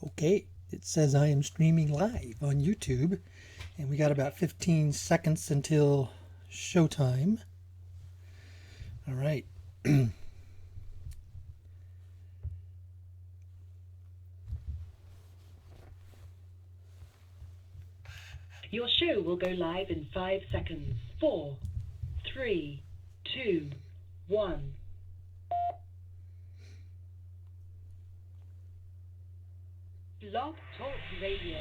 Okay, it says I am streaming live on YouTube, and we got about 15 seconds until showtime. All right. Your show will go live in 5 seconds. 4, 3, 2, 1. Blog Talk Radio.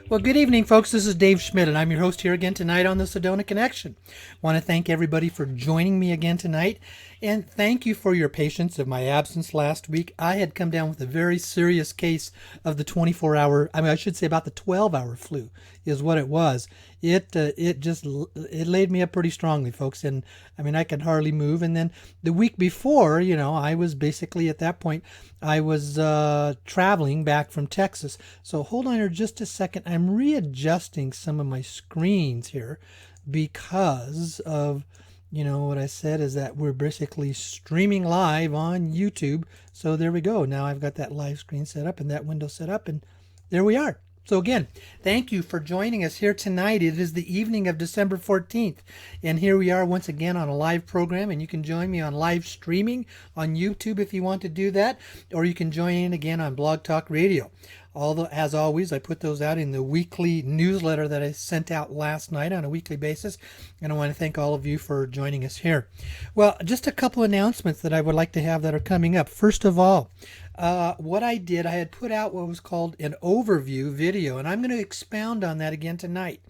Well, good evening, folks. This is Dave Schmidt, and I'm your host here again tonight on the Sedona Connection. Want to thank everybody for joining me again tonight, and thank you for your patience of my absence last week. I had come down with a very serious case of the 24-hour, I should say about the 12-hour flu is what it was. It laid me up pretty strongly, folks, and I could hardly move. And then the week before, I was basically at that point, I was traveling back from Texas. So hold on here just a second. I'm readjusting some of my screens here because of, what I said is that we're basically streaming live on YouTube. So there we go. Now I've got that live screen set up and that window set up, and there we are. So again, thank you for joining us here tonight. It is the evening of December 14th, and here we are once again on a live program, and you can join me on live streaming on YouTube if you want to do that, or you can join in again on Blog Talk Radio. Although, as always, I put those out in the weekly newsletter that I sent out last night on a weekly basis, and I want to thank all of you for joining us here. Well, just a couple announcements that I would like to have that are coming up. First of all, what I did, I had put out what was called an overview video, and I'm going to expound on that again tonight,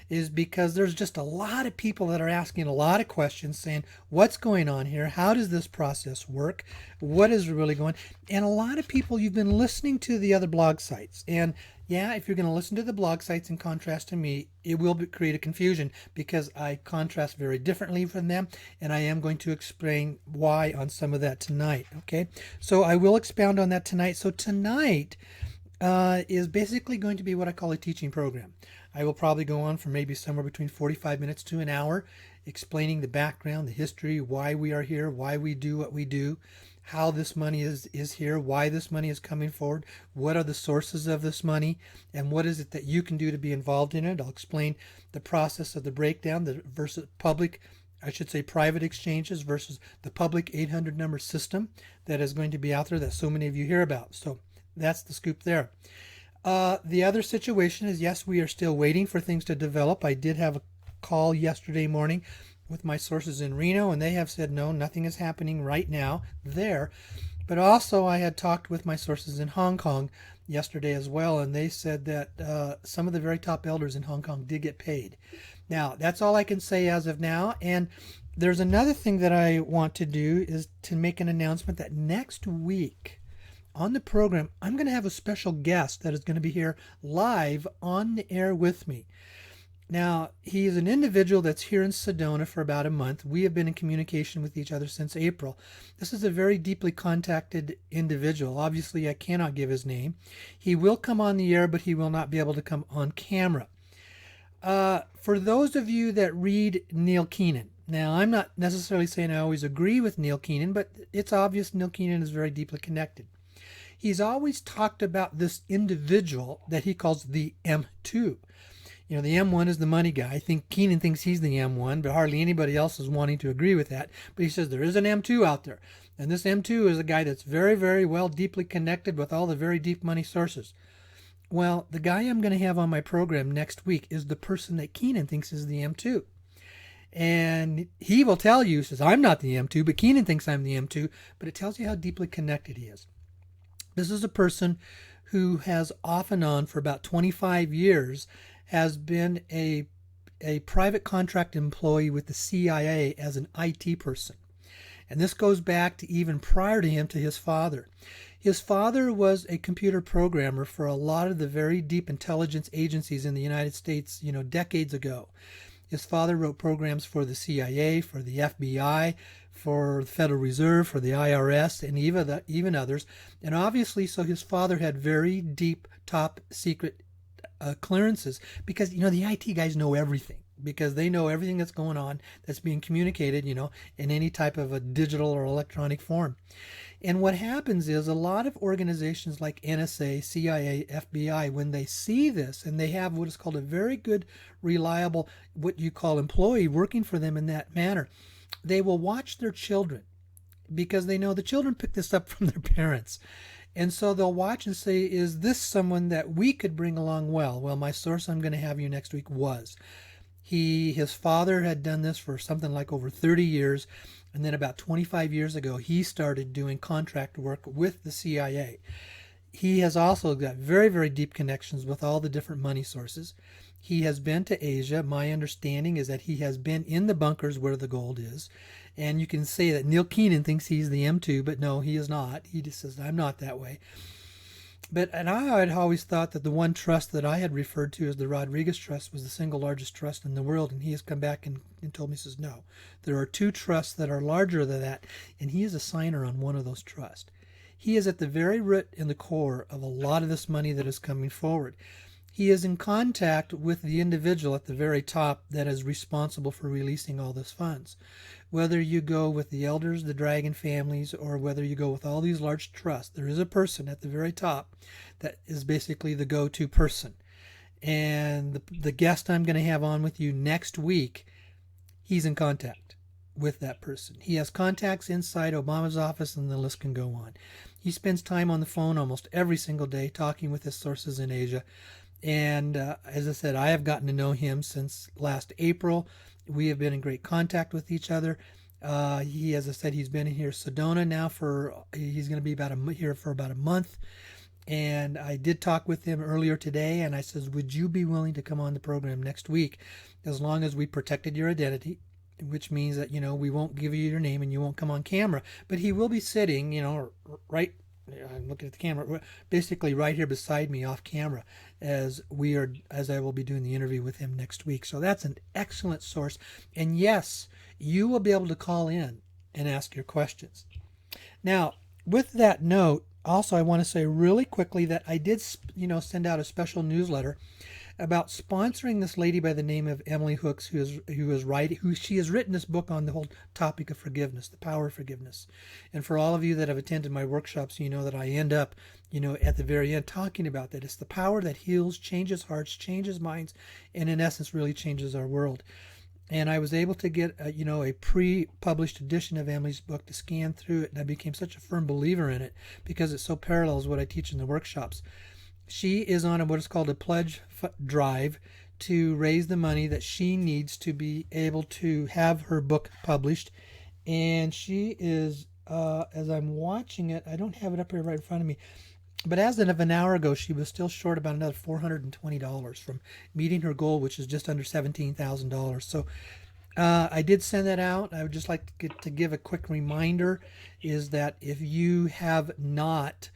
is because there's just a lot of people that are asking a lot of questions saying, what's going on here? How does this process work? What is really going on? And a lot of people, you've been listening to the other blog sites. And yeah, if you're going to listen to the blog sites in contrast to me, it will create a confusion because I contrast very differently from them. And I am going to explain why on some of that tonight. Okay, so I will expound on that tonight. So tonight is basically going to be what I call a teaching program. I will probably go on for maybe somewhere between 45 minutes to an hour, explaining the background, the history, why we are here, why we do what we do, how this money is here, why this money is coming forward, what are the sources of this money, and what is it that you can do to be involved in it. I'll explain the process of the breakdown, the versus public, I should say private exchanges versus the public 800 number system that is going to be out there that so many of you hear about. So that's the scoop there. The other situation is, yes, we are still waiting for things to develop. I did have a call yesterday morning with my sources in Reno, and they have said, no, nothing is happening right now there. But also I had talked with my sources in Hong Kong yesterday as well, and they said that some of the very top elders in Hong Kong did get paid. Now, that's all I can say as of now. And there's another thing that I want to do is to make an announcement that next week, on the program, I'm going to have a special guest that is going to be here live on the air with me. Now, he is an individual that's here in Sedona for about a month. We have been in communication with each other since April. This is a very deeply contacted individual. Obviously, I cannot give his name. He will come on the air, but he will not be able to come on camera. For those of you that read Neil Keenan, now I'm not necessarily saying I always agree with Neil Keenan, but it's obvious Neil Keenan is very deeply connected. He's always talked about this individual that he calls the M2. The M1 is the money guy. I think Keenan thinks he's the M1, but hardly anybody else is wanting to agree with that. But he says there is an M2 out there. And this M2 is a guy that's very, very well deeply connected with all the very deep money sources. Well, the guy I'm going to have on my program next week is the person that Keenan thinks is the M2. And he will tell you, says, I'm not the M2, but Keenan thinks I'm the M2. But it tells you how deeply connected he is. This is a person who has off and on for about 25 years has been a private contract employee with the CIA as an IT person. And this goes back to even prior to him, to his father. His father was a computer programmer for a lot of the very deep intelligence agencies in the United States, decades ago. His father wrote programs for the CIA, for the FBI, for the Federal Reserve, for the IRS, and even others. And obviously, so his father had very deep, top secret clearances, because the IT guys know everything, because they know everything that's going on, that's being communicated, in any type of a digital or electronic form. And what happens is a lot of organizations like NSA, CIA, FBI, when they see this and they have what is called a very good, reliable, what you call employee working for them in that manner, they will watch their children, because they know the children pick this up from their parents. And so they'll watch and say, is this someone that we could bring along well? Well, my source I'm going to have you next week was. His father had done this for something like over 30 years. And then about 25 years ago, he started doing contract work with the CIA. He has also got very, very deep connections with all the different money sources. He has been to Asia. My understanding is that he has been in the bunkers where the gold is. And you can say that Neil Keenan thinks he's the M2, but no, he is not. He just says, I'm not that way. And I had always thought that the one trust that I had referred to as the Rodriguez Trust was the single largest trust in the world. And he has come back and told me, says, no, there are two trusts that are larger than that. And he is a signer on one of those trusts. He is at the very root and the core of a lot of this money that is coming forward. He is in contact with the individual at the very top that is responsible for releasing all those funds. Whether you go with the elders, the dragon families, or whether you go with all these large trusts, there is a person at the very top that is basically the go-to person. And the guest I'm going to have on with you next week, he's in contact with that person. He has contacts inside Obama's office, and the list can go on. He spends time on the phone almost every single day talking with his sources in Asia. And as I said, I have gotten to know him since last April. We have been in great contact with each other. He, as I said, he's been here Sedona now he's going to be here for about a month. And I did talk with him earlier today, and I says, would you be willing to come on the program next week, as long as we protected your identity, which means that, we won't give you your name and you won't come on camera. But he will be sitting, right, I'm looking at the camera, basically right here beside me off camera, as I will be doing the interview with him next week. So that's an excellent source. And yes, you will be able to call in and ask your questions. Now, with that note, also I want to say really quickly that I did, send out a special newsletter about sponsoring this lady by the name of Emily Hooks, she has written this book on the whole topic of forgiveness, the power of forgiveness. And for all of you that have attended my workshops, you know that I end up, at the very end talking about that. It's the power that heals, changes hearts, changes minds, and in essence really changes our world. And I was able to get, a pre-published edition of Emily's book to scan through it, and I became such a firm believer in it because it so parallels what I teach in the workshops. She is on what is called a pledge drive to raise the money that she needs to be able to have her book published. And she is, as I'm watching it, I don't have it up here right in front of me, but as of an hour ago, she was still short about another $420 from meeting her goal, which is just under $17,000. So I did send that out. I would just like to give a quick reminder is that if you have not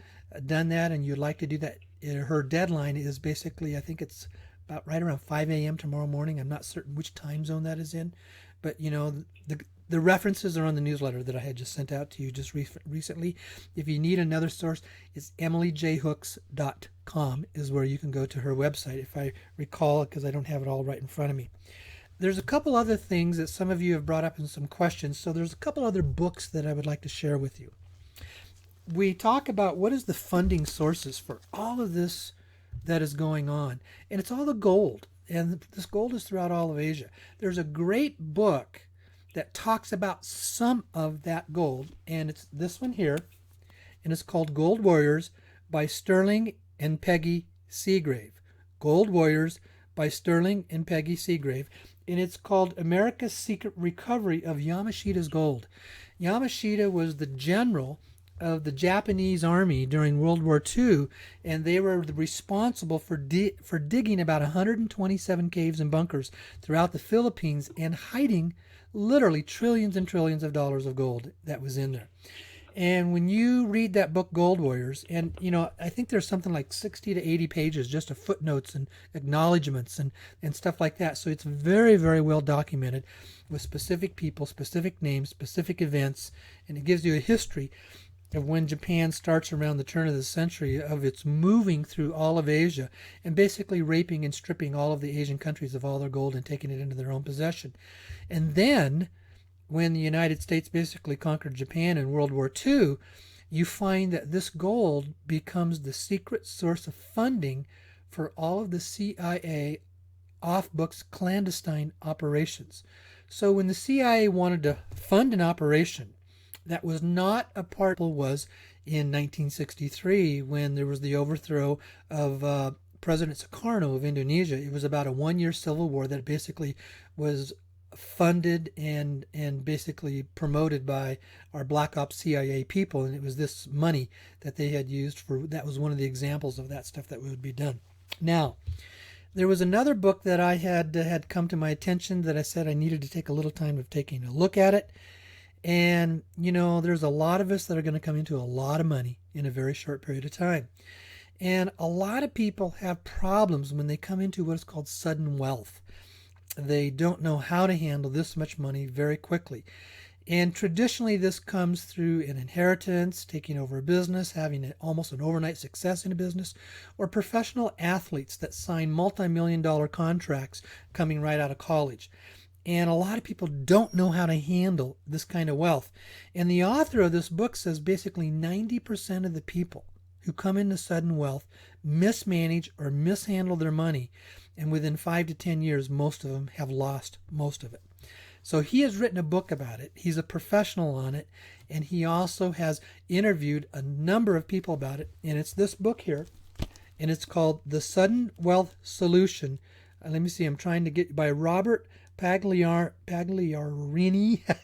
done that and you'd like to do that, her deadline is basically, I think it's about right around 5 a.m. tomorrow morning. I'm not certain which time zone that is in, but the references are on the newsletter that I had just sent out to you just recently. If you need another source, it's emilyjhooks.com is where you can go to her website, if I recall it, because I don't have it all right in front of me. There's a couple other things that some of you have brought up in some questions. So there's a couple other books that I would like to share with you. We talk about what is the funding sources for all of this that is going on. And it's all the gold. And this gold is throughout all of Asia. There's a great book that talks about some of that gold. And it's this one here. And it's called Gold Warriors by Sterling and Peggy Seagrave. Gold Warriors by Sterling and Peggy Seagrave. And it's called America's Secret Recovery of Yamashita's Gold. Yamashita was the general of the Japanese army during World War II, and they were responsible for digging about 127 caves and bunkers throughout the Philippines and hiding literally trillions and trillions of dollars of gold that was in there. And when you read that book, Gold Warriors, and I think there's something like 60 to 80 pages just of footnotes and acknowledgments and stuff like that. So it's very, very well documented with specific people, specific names, specific events, and it gives you a history of when Japan starts around the turn of the century of its moving through all of Asia and basically raping and stripping all of the Asian countries of all their gold and taking it into their own possession. And then when the United States basically conquered Japan in World War II, you find that this gold becomes the secret source of funding for all of the CIA off-books clandestine operations. So when the CIA wanted to fund an operation that was not a part was in 1963 when there was the overthrow of President Sukarno of Indonesia. It was about a one-year civil war that basically was funded and basically promoted by our Black Ops CIA people, and it was this money that they had used for. That was one of the examples of that stuff that would be done. Now, there was another book that I had come to my attention that I said I needed to take a little time of taking a look at it. And, there's a lot of us that are going to come into a lot of money in a very short period of time. And a lot of people have problems when they come into what is called sudden wealth. They don't know how to handle this much money very quickly. And traditionally, this comes through an inheritance, taking over a business, having almost an overnight success in a business, or professional athletes that sign multi-million-dollar contracts coming right out of college. And a lot of people don't know how to handle this kind of wealth. And the author of this book says basically 90% of the people who come into sudden wealth mismanage or mishandle their money. And within 5 to 10 years, most of them have lost most of it. So he has written a book about it. He's a professional on it. And he also has interviewed a number of people about it. And it's this book here. And it's called The Sudden Wealth Solution. Let me see. I'm trying to get by Robert Pagliarini,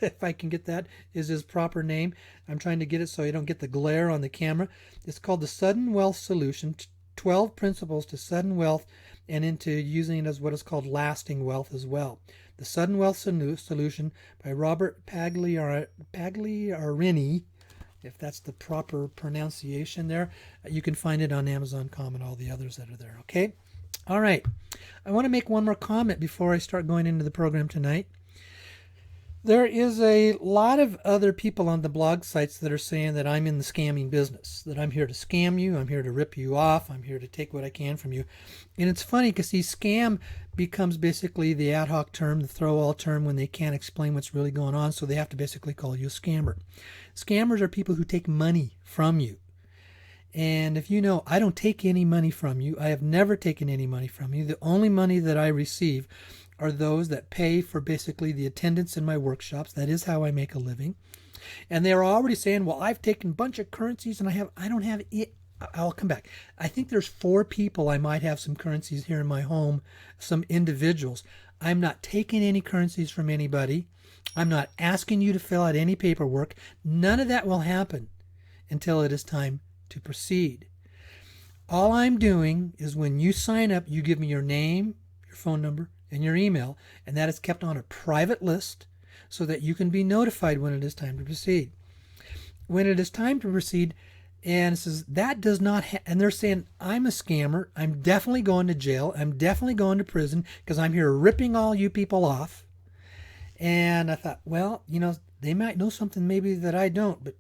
if I can get that, is his proper name. I'm trying to get it so I don't get the glare on the camera. It's called The Sudden Wealth Solution, 12 Principles to Sudden Wealth and into using it as what is called lasting wealth as well. The Sudden Wealth Solution by Robert Pagliarini, if that's the proper pronunciation there. You can find it on Amazon.com and all the others that are there, okay? All right. I want to make one more comment before I start going into the program tonight. There is a lot of other people on the blog sites that are saying that I'm in the scamming business, that I'm here to scam you, I'm here to rip you off, I'm here to take what I can from you. And it's funny because scam becomes basically the ad hoc term, the throw-all term when they can't explain what's really going on, so they have to basically call you a scammer. Scammers are people who take money from you. And if you know, I don't take any money from you. I have never taken any money from you. The only money that I receive are those that pay for basically the attendance in my workshops. That is how I make a living. And they're already saying, well, I've taken a bunch of currencies and I don't have it. I'll come back. I think there's 4 people I might have some currencies here in my home, some individuals. I'm not taking any currencies from anybody. I'm not asking you to fill out any paperwork. None of that will happen until it is time to proceed. All I'm doing is when you sign up, you give me your name, your phone number, and your email, and that is kept on a private list so that you can be notified when it is time to proceed. When it is time to proceed, and it says that does not, and they're saying I'm a scammer, I'm definitely going to jail, I'm definitely going to prison because I'm here ripping all you people off. And I thought, well, they might know something maybe that I don't, but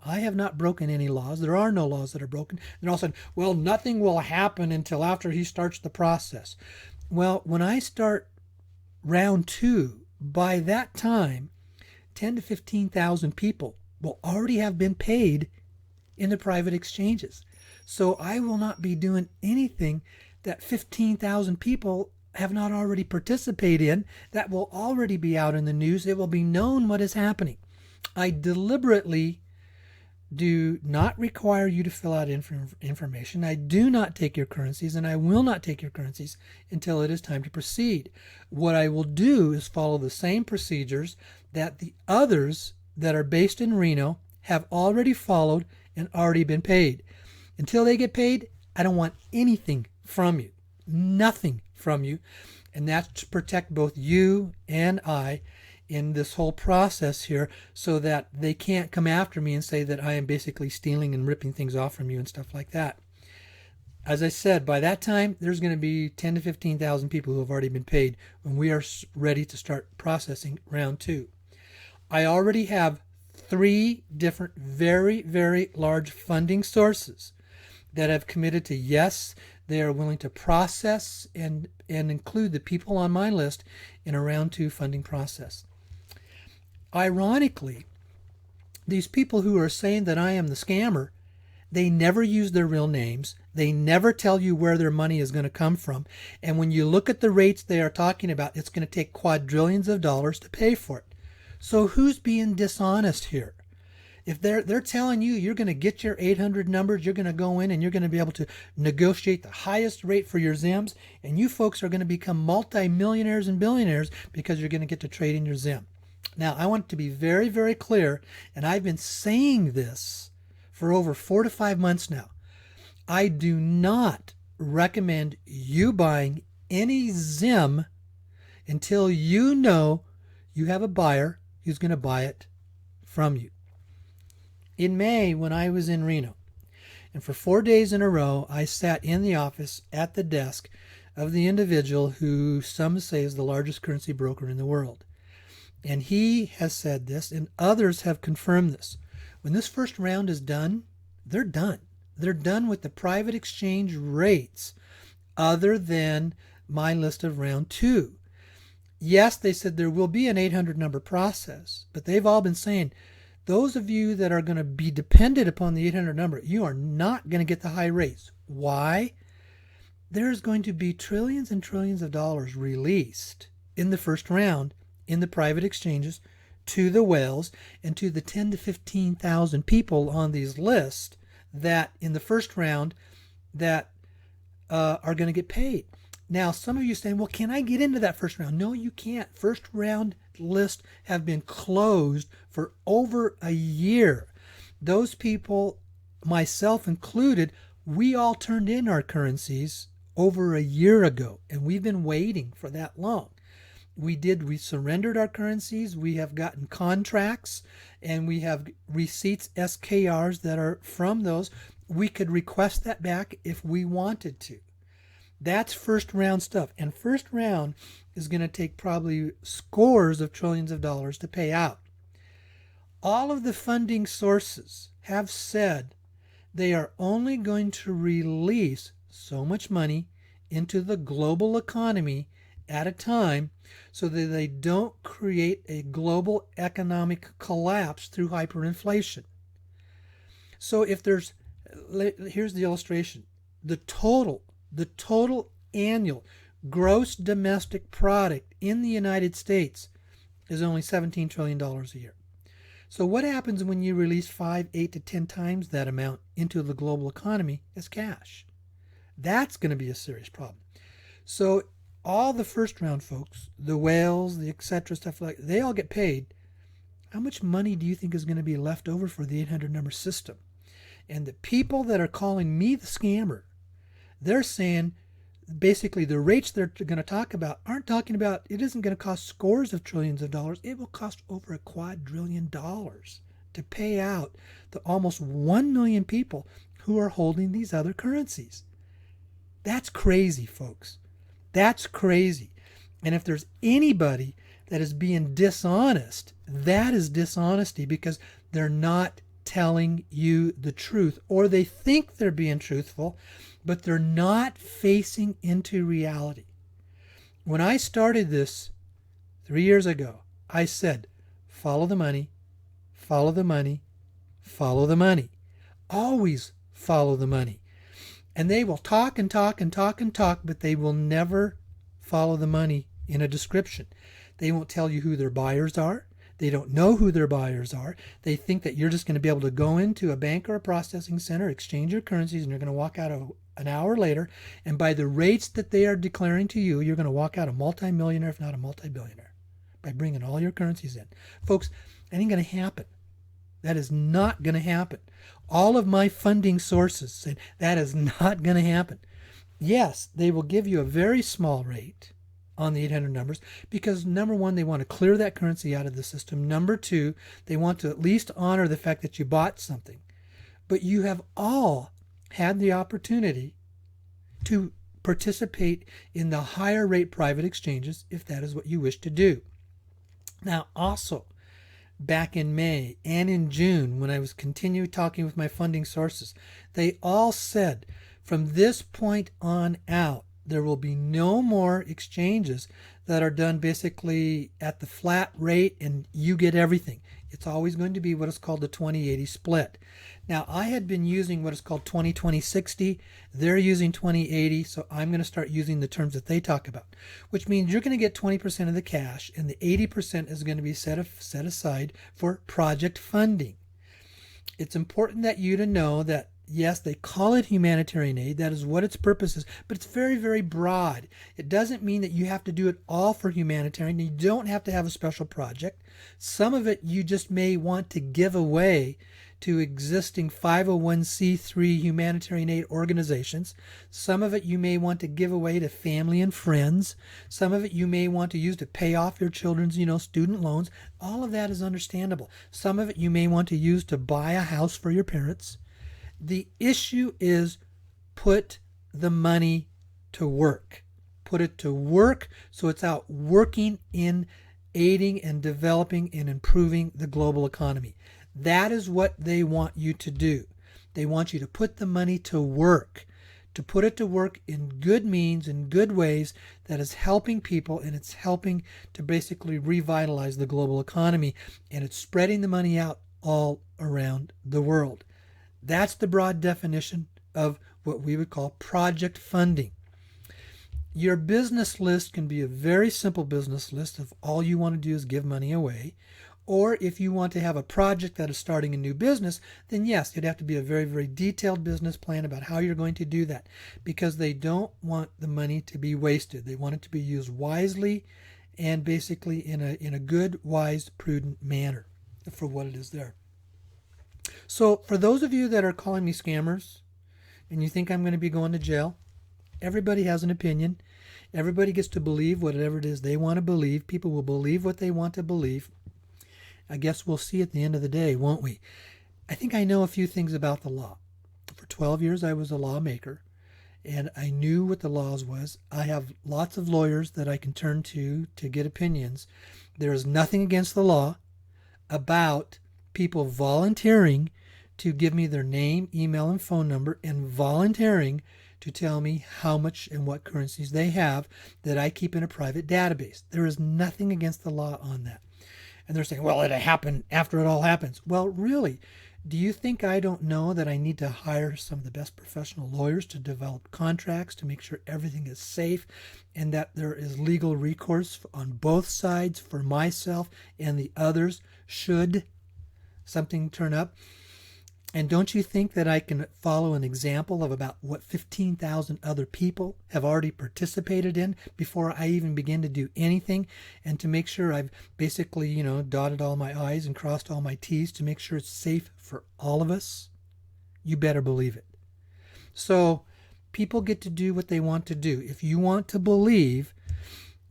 I have not broken any laws. There are no laws that are broken. And all of a sudden, well, nothing will happen until after he starts the process. Well, when I start round 2, by that time, 10 to 15,000 people will already have been paid in the private exchanges. So I will not be doing anything that 15,000 people have not already participated in. That will already be out in the news. It will be known what is happening. I deliberately do not require you to fill out information. I do not take your currencies, and I will not take your currencies until it is time to proceed. What I will do is follow the same procedures that the others that are based in Reno have already followed and already been paid. Until they get paid, I don't want anything from you. Nothing from you. And that's to protect both you and I. in this whole process here so that they can't come after me and say that I am basically stealing and ripping things off from you and stuff like that. As I said, by that time, there's going to be 10 to 15,000 people who have already been paid when we are ready to start processing round 2. I already have 3 different very, very large funding sources that have committed to, yes, they are willing to process and include the people on my list in a round 2 funding process. Ironically, these people who are saying that I am the scammer, they never use their real names. They never tell you where their money is going to come from. And when you look at the rates they are talking about, it's going to take quadrillions of dollars to pay for it. So who's being dishonest here? If they're telling you you're going to get your 800 numbers, you're going to go in and you're going to be able to negotiate the highest rate for your ZIMs, and you folks are going to become multi-millionaires and billionaires because you're going to get to trade in your ZIM. Now, I want to be very, very clear, and I've been saying this for over 4 to 5 months now. I do not recommend you buying any ZIM until you know you have a buyer who's going to buy it from you. In May, when I was in Reno, and for 4 days in a row, I sat in the office at the desk of the individual who some say is the largest currency broker in the world. And he has said this, and others have confirmed this. When this first round is done, they're done. They're done with the private exchange rates other than my list of round 2. Yes, they said there will be an 800 number process, but they've all been saying, those of you that are going to be dependent upon the 800 number, you are not going to get the high rates. Why? There's going to be trillions and trillions of dollars released in the first round in the private exchanges to the whales and to the 10 to 15,000 people on these lists that in the first round that are going to get paid. Now, some of you saying, well, can I get into that first round? No, you can't. First round lists have been closed for over a year. Those people, myself included, we all turned in our currencies over a year ago, and we've been waiting for that long. We surrendered our currencies, we have gotten contracts, and we have receipts, SKRs that are from those. We could request that back if we wanted to. That's first round stuff. And first round is going to take probably scores of trillions of dollars to pay out. All of the funding sources have said they are only going to release so much money into the global economy at a time so that they don't create a global economic collapse through hyperinflation. So if here's the illustration, the total annual gross domestic product in the United States is only $17 trillion a year. So what happens when you release 5, 8 to 10 times that amount into the global economy as cash? That's going to be a serious problem. So all the first round folks, the whales, the etc. stuff like they all get paid. How much money do you think is going to be left over for the 800 number system? And the people that are calling me the scammer, they're saying basically the rates they're going to talk about aren't talking about, it isn't going to cost scores of trillions of dollars. It will cost over $2 quadrillion to pay out the almost 1 million people who are holding these other currencies. That's crazy, folks. That's crazy. And if there's anybody that is being dishonest, that is dishonesty, because they're not telling you the truth, or they think they're being truthful, but they're not facing into reality. When I started this 3 years ago, I said, follow the money, follow the money, follow the money. Always follow the money. And they will talk and talk and talk and talk, but they will never follow the money in a description. They won't tell you who their buyers are. They don't know who their buyers are. They think that you're just going to be able to go into a bank or a processing center, exchange your currencies, and you're going to walk out an hour later. And by the rates that they are declaring to you, you're going to walk out a multimillionaire, if not a multi-billionaire, by bringing all your currencies in. Folks, that ain't going to happen. That is not going to happen. All of my funding sources say that is not going to happen. Yes, they will give you a very small rate, on the 800 numbers because number one, they want to clear that currency out of the system. Number two, they want to at least honor the fact that you bought something. But you have all had the opportunity to participate in the higher rate private exchanges if that is what you wish to do. Now, also, back in May and in June, when I was continuing talking with my funding sources, they all said from this point on out, there will be no more exchanges that are done basically at the flat rate and you get everything. It's always going to be what is called the 20-80 split. Now, I had been using what is called 20-20-60. They're using 20-80, so I'm going to start using the terms that they talk about, which means you're going to get 20% of the cash and the 80% is going to be set aside for project funding. It's important that you to know that yes, they call it humanitarian aid. That is what its purpose is, but it's very, very broad. It doesn't mean that you have to do it all for humanitarian. You don't have to have a special project. Some of it you just may want to give away to existing 501c3 humanitarian aid organizations. Some of it you may want to give away to family and friends. Some of it you may want to use to pay off your children's, student loans. All of that is understandable. Some of it you may want to use to buy a house for your parents. The issue is put the money to work. Put it to work so it's out working in aiding and developing and improving the global economy. That is what they want you to do. They want you to put the money to work, to put it to work in good means, in good ways that is helping people and it's helping to basically revitalize the global economy and it's spreading the money out all around the world. That's the broad definition of what we would call project funding. Your business list can be a very simple business list of all you want to do is give money away. Or if you want to have a project that is starting a new business, then yes, it'd have to be a very, very detailed business plan about how you're going to do that because they don't want the money to be wasted. They want it to be used wisely and basically in a good, wise, prudent manner for what it is there. So for those of you that are calling me scammers and you think I'm going to be going to jail, everybody has an opinion. Everybody gets to believe whatever it is they want to believe. People will believe what they want to believe. I guess we'll see at the end of the day, won't we? I think I know a few things about the law. For 12 years, I was a lawmaker, and I knew what the laws was. I have lots of lawyers that I can turn to get opinions. There is nothing against the law about people volunteering to give me their name, email, and phone number, and volunteering to tell me how much and what currencies they have that I keep in a private database. There is nothing against the law on that. And they're saying, well, it'll happen after it all happens. Well, really, do you think I don't know that I need to hire some of the best professional lawyers to develop contracts to make sure everything is safe and that there is legal recourse on both sides for myself and the others should something turn up? And don't you think that I can follow an example of about what 15,000 other people have already participated in before I even begin to do anything, and to make sure I've basically, dotted all my I's and crossed all my T's to make sure it's safe for all of us? You better believe it. So people get to do what they want to do. If you want to believe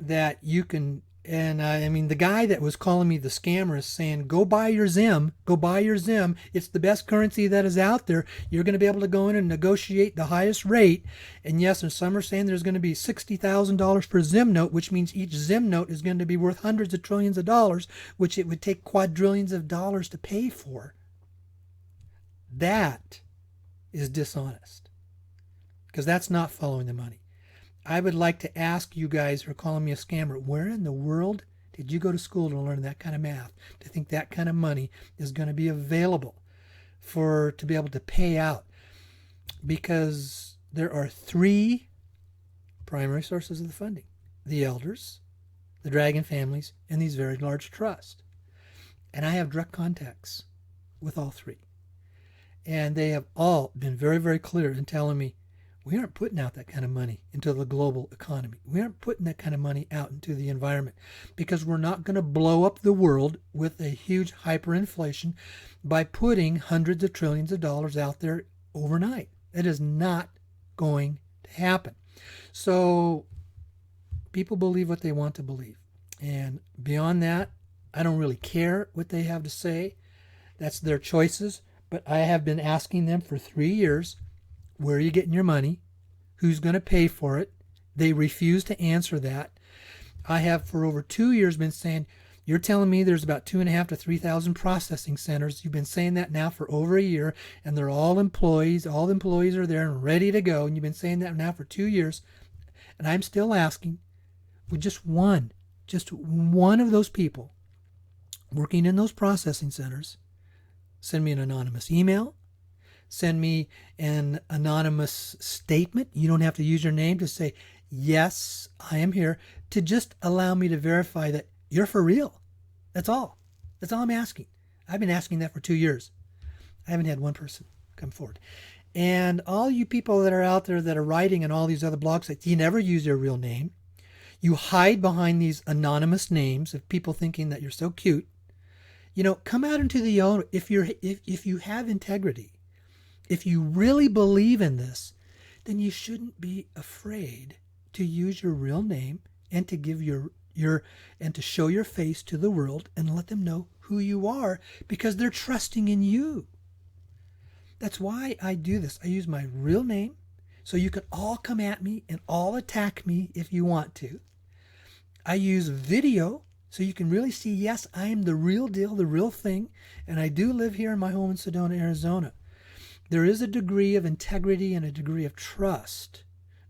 that you can, and I mean, the guy that was calling me the scammer is saying, go buy your Zim. It's the best currency that is out there. You're going to be able to go in and negotiate the highest rate. And yes, and some are saying there's going to be $60,000 per Zim note, which means each Zim note is going to be worth hundreds of trillions of dollars, which it would take quadrillions of dollars to pay for. That is dishonest because that's not following the money. I would like to ask you guys who are calling me a scammer, where in the world did you go to school to learn that kind of math, to think that kind of money is going to be available to be able to pay out? Because there are three primary sources of the funding: the elders, the dragon families, and these very large trusts. And I have direct contacts with all three. And they have all been very, very clear in telling me, we aren't putting out that kind of money into the global economy. We aren't putting that kind of money out into the environment because we're not going to blow up the world with a huge hyperinflation by putting hundreds of trillions of dollars out there overnight. It is not going to happen. So People believe what they want to believe. And beyond that, I don't really care what they have to say. That's their choices. But I have been asking them for 3 years, where are you getting your money? Who's going to pay for it? They refuse to answer that. I have for over 2 years been saying, you're telling me there's about 2,500 to 3,000 processing centers. You've been saying that now for over a year, and they're all employees. All the employees are there and ready to go. And you've been saying that now for 2 years. And I'm still asking, with just one of those people working in those processing centers, send me an anonymous email, send me an anonymous statement. You don't have to use your name to say, yes, I am here, to just allow me to verify that you're for real. That's all. That's all I'm asking. I've been asking that for 2 years. I haven't had one person come forward. And all you people that are out there that are writing in all these other blog sites, you never use your real name. You hide behind these anonymous names of people thinking that you're so cute. Come out into the open. If you have integrity, if you really believe in this, then you shouldn't be afraid to use your real name and to give and to show your face to the world and let them know who you are, because they're trusting in you. That's why I do this. I use my real name, so you can all come at me and all attack me if you want to. I use video, so you can really see, yes, I am the real deal, the real thing, and I do live here in my home in Sedona, Arizona. There is a degree of integrity and a degree of trust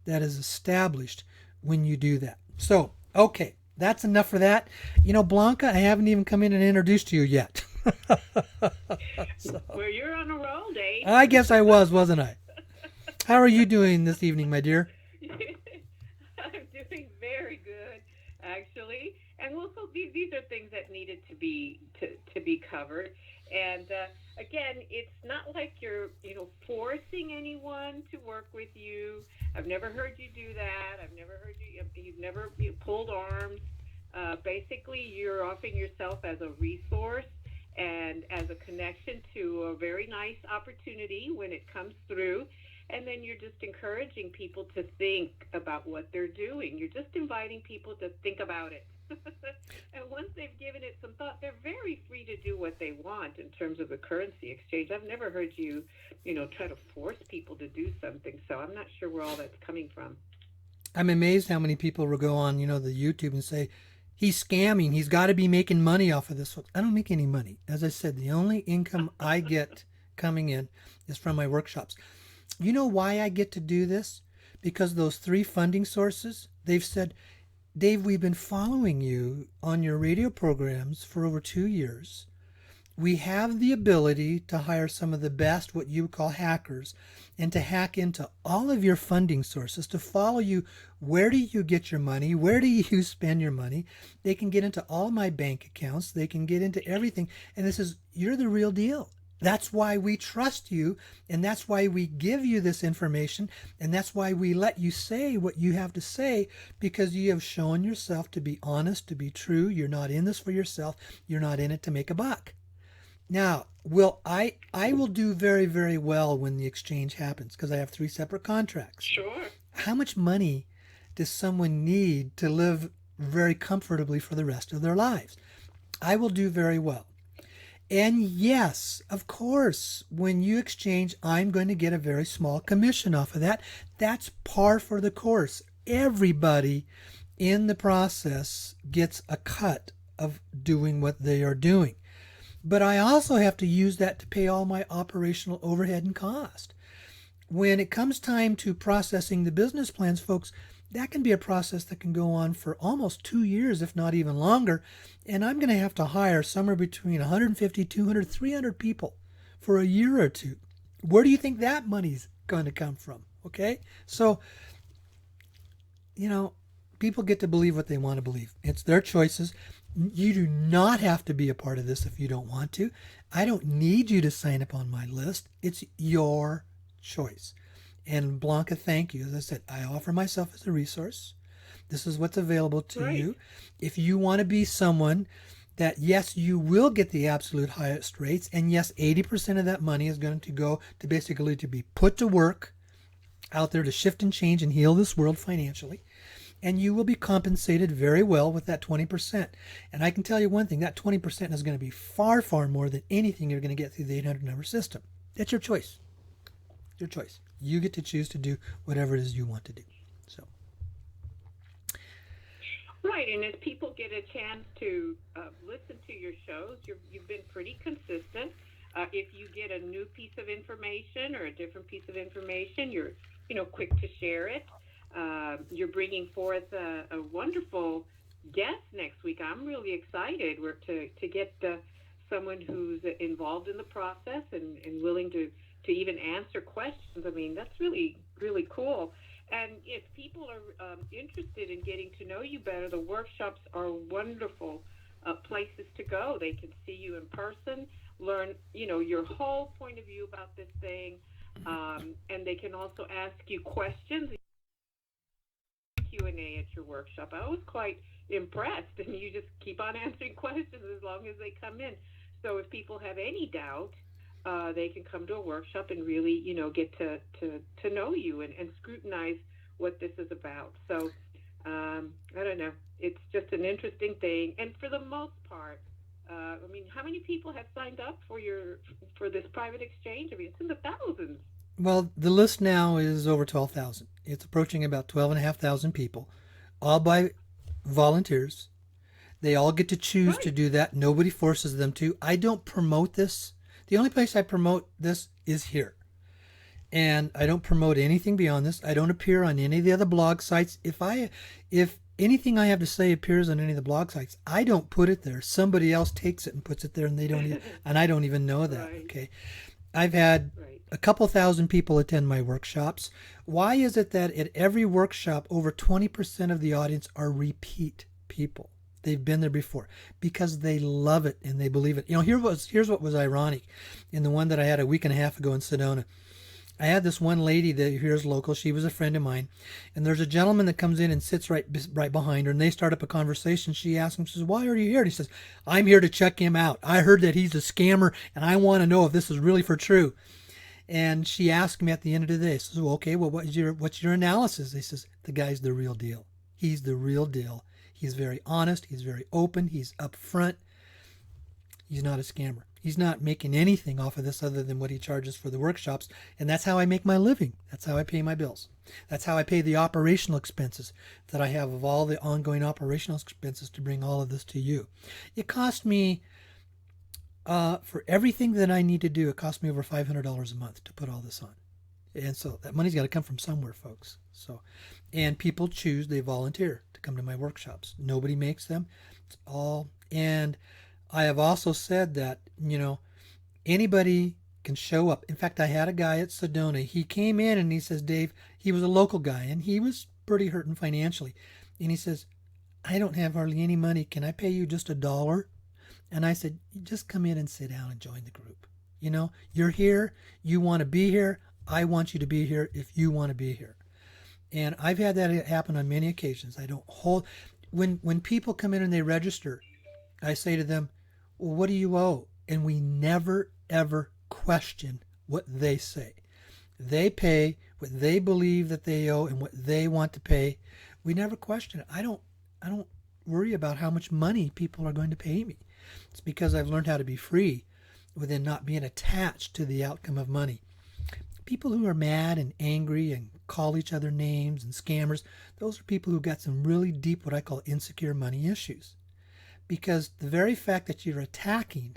that is established when you do that. So, okay, that's enough for that. Blanca, I haven't even come in and introduced you yet. Well, you're on a roll, Dave. I guess I wasn't I? How are you doing this evening, my dear? I'm doing very good, actually. And also, these are things that needed to be covered. And again, it's not like you're forcing anyone to work with you. I've never heard you do that. I've never heard you've never pulled arms. Basically, you're offering yourself as a resource and as a connection to a very nice opportunity when it comes through. And then you're just encouraging people to think about what they're doing. You're just inviting people to think about it. And once they've given it some thought, they're very free to do what they want in terms of the currency exchange. I've never heard you, try to force people to do something. So I'm not sure where all that's coming from. I'm amazed how many people will go on, the YouTube and say, he's scamming. He's got to be making money off of this. I don't make any money. As I said, the only income I get coming in is from my workshops. You know why I get to do this? Because those 3 funding sources, they've said, Dave, we've been following you on your radio programs for over 2 years. We have the ability to hire some of the best, what you would call hackers, and to hack into all of your funding sources, to follow you. Where do you get your money? Where do you spend your money? They can get into all my bank accounts. They can get into everything. And this is, you're the real deal. That's why we trust you, and that's why we give you this information, and that's why we let you say what you have to say, because you have shown yourself to be honest, to be true. You're not in this for yourself. You're not in it to make a buck. Now, I will do very, very well when the exchange happens, because I have 3 separate contracts. Sure. How much money does someone need to live very comfortably for the rest of their lives? I will do very well. And yes, of course, when you exchange, I'm going to get a very small commission off of that. That's par for the course. Everybody in the process gets a cut of doing what they are doing. But I also have to use that to pay all my operational overhead and cost. When it comes time to processing the business plans, folks, that can be a process that can go on for almost 2 years, if not even longer. And I'm going to have to hire somewhere between 150, 200, 300 people for a year or two. Where do you think that money's going to come from? Okay? So, people get to believe what they want to believe. It's their choices. You do not have to be a part of this if you don't want to. I don't need you to sign up on my list. It's your choice. And Blanca, thank you. As I said, I offer myself as a resource. This is what's available to you. If you want to be someone that, yes, you will get the absolute highest rates, and yes, 80% of that money is going to go to basically to be put to work out there to shift and change and heal this world financially. and you will be compensated very well with that 20%. And I can tell you one thing, that 20% is going to be far, far more than anything you're going to get through the 800 number system. That's your choice. Your choice. You get to choose to do whatever it is you want to do. So. Right, and as people get a chance to listen to your shows, you've been pretty consistent. If you get a new piece of information or a different piece of information, you're quick to share it. You're bringing forth a wonderful guest next week. I'm really excited. We're to get someone who's involved in the process and willing to even answer questions. I mean, that's really, really cool. And if people are interested in getting to know you better, the workshops are wonderful places to go. They can see you in person, learn, your whole point of view about this thing, and they can also ask you questions. Q&A at your workshop. I was quite impressed, and you just keep on answering questions as long as they come in. So if people have any doubt, they can come to a workshop and really, get to know you and scrutinize what this is about. So I don't know. It's just an interesting thing, and for the most part, I mean, how many people have signed up for this private exchange? I mean, it's in the thousands. Well, the list now is over 12,000. It's approaching about 12,500 people, all by volunteers. They all get to choose to Right. do that. Nobody forces them to. I don't promote this. The only place I promote this is here. And I don't promote anything beyond this. I don't appear on any of the other blog sites. If anything I have to say appears on any of the blog sites, I don't put it there. Somebody else takes it and puts it there, and I don't even know that. Right. Okay. I've had Right. a couple thousand people attend my workshops. Why is it that at every workshop, over 20% of the audience are repeat people? They've been there before because they love it and they believe it. Here's what was ironic in the one that I had a week and a half ago in Sedona. I had this one lady that here's local. She was a friend of mine, and there's a gentleman that comes in and sits right behind her, and they start up a conversation. She asks him, she says, "Why are you here?" And he says, "I'm here to check him out. I heard that he's a scammer, and I want to know if this is really for true." And she asked me at the end of the day, says, "Well, okay, well, what's your analysis?" He says, "The guy's the real deal. He's the real deal. He's very honest. He's very open. He's upfront. He's not a scammer. He's not making anything off of this other than what he charges for the workshops. And that's how I make my living. That's how I pay my bills. That's how I pay the operational expenses that I have of all the ongoing operational expenses to bring all of this to you. It cost me, for everything that I need to do, it cost me over $500 a month to put all this on. And so that money's got to come from somewhere, folks. So, and people choose, they volunteer to come to my workshops. Nobody makes them. It's all, and I have also said that, anybody can show up. In fact, I had a guy at Sedona. He came in and he says, Dave, he was a local guy and he was pretty hurting financially. And he says, "I don't have hardly any money. Can I pay you just $1?" And I said, "Just come in and sit down and join the group. You're here. You want to be here. I want you to be here if you want to be here." And I've had that happen on many occasions. I don't hold, when people come in and they register, I say to them, "Well, what do you owe?" And we never, ever question what they say. They pay what they believe that they owe and what they want to pay. We never question it. I don't worry about how much money people are going to pay me. It's because I've learned how to be free within not being attached to the outcome of money. People who are mad and angry and call each other names and scammers, those are people who got some really deep, what I call insecure money issues. Because the very fact that you're attacking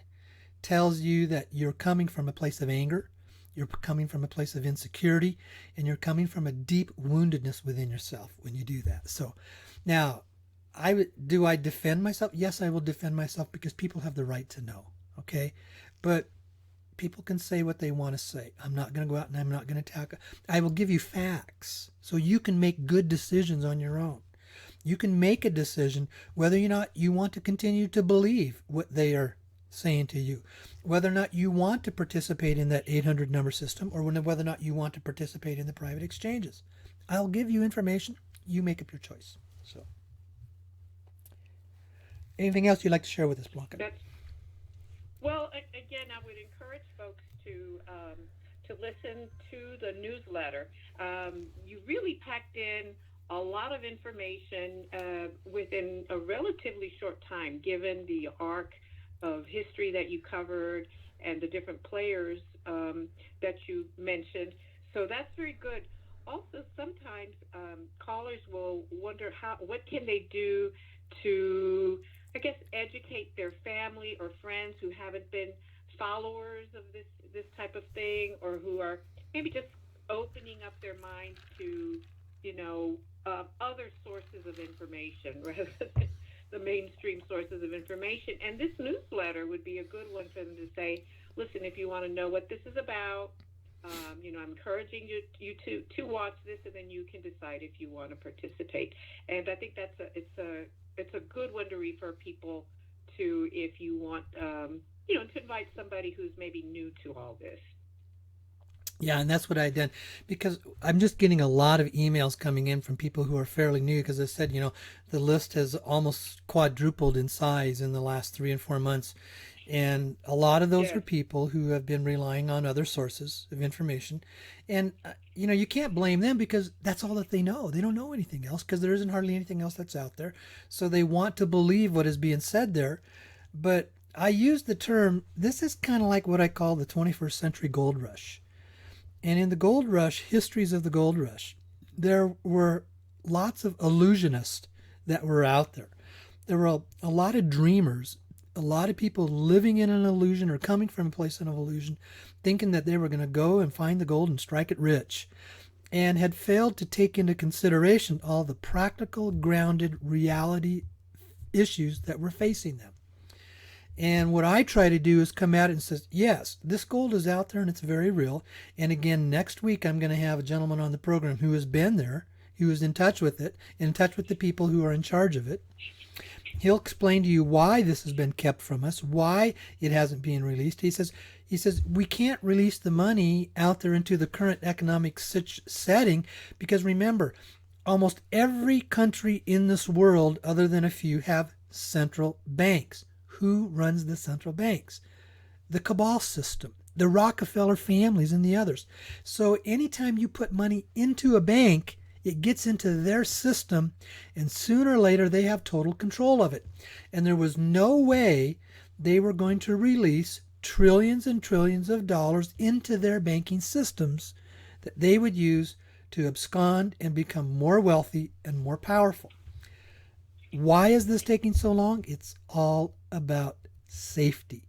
tells you that you're coming from a place of anger, you're coming from a place of insecurity, and you're coming from a deep woundedness within yourself when you do that. So now, do I defend myself? Yes, I will defend myself because people have the right to know. Okay, but people can say what they want to say. I'm not going to go out and I'm not going to attack. I will give you facts so you can make good decisions on your own. You can make a decision whether or not you want to continue to believe what they are saying to you, whether or not you want to participate in that 800 number system, or whether or not you want to participate in the private exchanges. I'll give you information. You make up your choice. So, anything else you'd like to share with us, Blanca? That's Well, again, I would encourage folks to listen to the newsletter. You really packed in a lot of information within a relatively short time, given the arc of history that you covered and the different players that you mentioned. So that's very good. Also, sometimes callers will wonder what can they do to, I guess, educate their family or friends who haven't been followers of this type of thing, or who are maybe just opening up their minds to, you know, other sources of information rather than the mainstream sources of information. And this newsletter would be a good one for them to say, listen, if you want to know what this is about, I'm encouraging you to watch this, and then you can decide if you want to participate. And I think it's a good one to refer people to if you want, to invite somebody who's maybe new to all this. Yeah, and that's what I did, because I'm just getting a lot of emails coming in from people who are fairly new, because I said, the list has almost quadrupled in size in the last 3 and 4 months. And a lot of those Yes. are people who have been relying on other sources of information. And, you can't blame them, because that's all that they know. They don't know anything else, because there isn't hardly anything else that's out there. So they want to believe what is being said there. But I use the term, this is kind of like what I call the 21st century gold rush. And in the gold rush, histories of the gold rush, there were lots of illusionists that were out there. There were a lot of dreamers, a lot of people living in an illusion or coming from a place of illusion, thinking that they were going to go and find the gold and strike it rich, and had failed to take into consideration all the practical, grounded reality issues that were facing them. And what I try to do is come at it and says, yes, this gold is out there and it's very real. And again, next week, I'm going to have a gentleman on the program who has been there, who is in touch with it, in touch with the people who are in charge of it. He'll explain to you why this has been kept from us, why it hasn't been released. He says, we can't release the money out there into the current economic setting, because remember, almost every country in this world, other than a few, have central banks. Who runs the central banks? The cabal system, the Rockefeller families, and the others. So anytime you put money into a bank, it gets into their system, and sooner or later they have total control of it. And there was no way they were going to release trillions and trillions of dollars into their banking systems that they would use to abscond and become more wealthy and more powerful. Why is this taking so long? It's all about safety.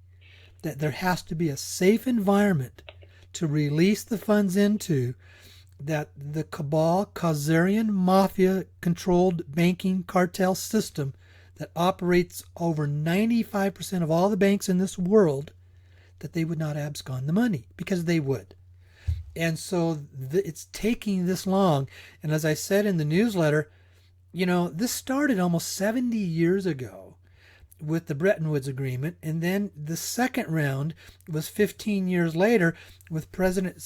That there has to be a safe environment to release the funds into, that the cabal, Khazarian mafia controlled banking cartel system that operates over 95% of all the banks in this world, that they would not abscond the money, because they would. And so it's taking this long. And as I said in the newsletter, this started almost 70 years ago with the Bretton Woods Agreement, and then the second round was 15 years later with President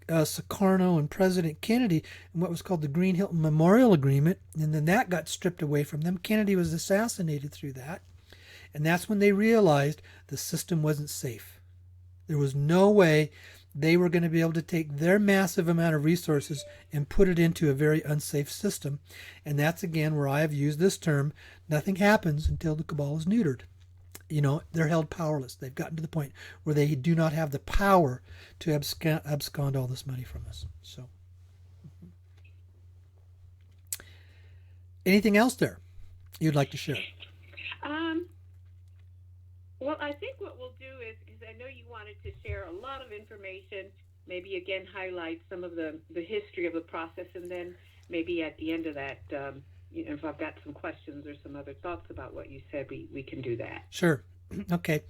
Sukarno and President Kennedy in what was called the Green Hilton Memorial Agreement, and then that got stripped away from them. Kennedy was assassinated through that, and that's when they realized the system wasn't safe. There was no way they were going to be able to take their massive amount of resources and put it into a very unsafe system. And that's, again, where I have used this term, nothing happens until the cabal is neutered. They're held powerless. They've gotten to the point where they do not have the power to abscond all this money from us. So, anything else there you'd like to share? Well, I think what we'll do is, because I know you wanted to share a lot of information, maybe again highlight some of the history of the process, and then maybe at the end of that, if I've got some questions or some other thoughts about what you said, we can do that. Sure. Okay.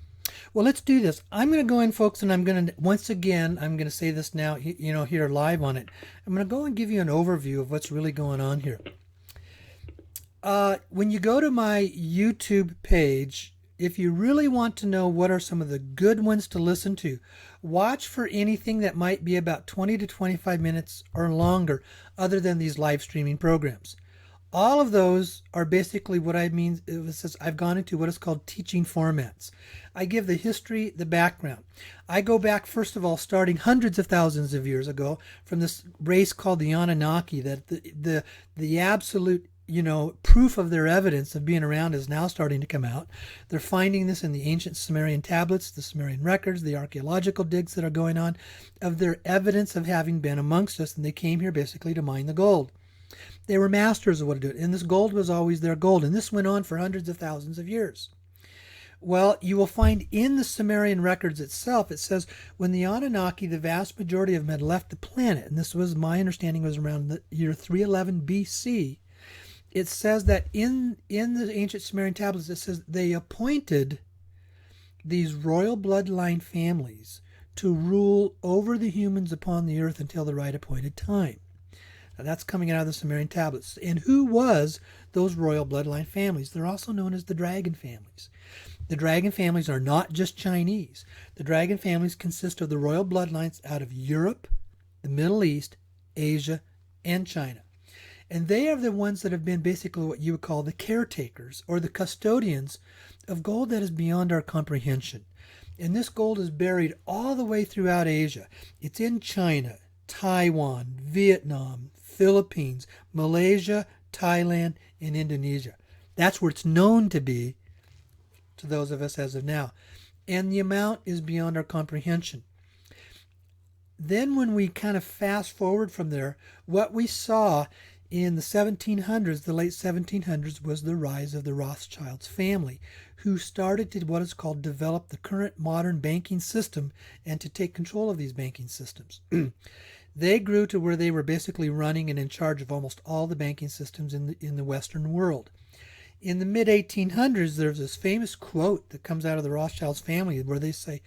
Well, let's do this. I'm going to go in, folks, and I'm going to say this now, here live on it. I'm going to go and give you an overview of what's really going on here. When you go to my YouTube page, if you really want to know what are some of the good ones to listen to, watch for anything that might be about 20 to 25 minutes or longer, other than these live streaming programs. All of those are basically what I mean. It says I've gone into what is called teaching formats. I give the history, the background. I go back, first of all, starting hundreds of thousands of years ago from this race called the Anunnaki, that the absolute proof of their evidence of being around is now starting to come out. They're finding this in the ancient Sumerian tablets, the Sumerian records, the archaeological digs that are going on, of their evidence of having been amongst us, and they came here basically to mine the gold. They were masters of what to do it, and this gold was always their gold, and this went on for hundreds of thousands of years. Well, you will find in the Sumerian records itself, it says when the Anunnaki, the vast majority of them had left the planet, and this was, my understanding, was around the year 311 BC, it says that in the ancient Sumerian tablets, it says they appointed these royal bloodline families to rule over the humans upon the earth until the right appointed time. Now, that's coming out of the Sumerian tablets. And who was those royal bloodline families? They're also known as the dragon families. The dragon families are not just Chinese. The dragon families consist of the royal bloodlines out of Europe, the Middle East, Asia, and China. And they are the ones that have been basically what you would call the caretakers or the custodians of gold that is beyond our comprehension. And this gold is buried all the way throughout Asia. It's in China, Taiwan, Vietnam, Philippines, Malaysia, Thailand, and Indonesia. That's where it's known to be to those of us as of now. And the amount is beyond our comprehension. Then when we kind of fast forward from there, what we saw in the 1700s, the late 1700s, was the rise of the Rothschilds family, who started to what is called develop the current modern banking system and to take control of these banking systems. They grew to where they were basically running and in charge of almost all the banking systems in the Western world. In the mid-1800s, there's this famous quote that comes out of the Rothschilds family where they say,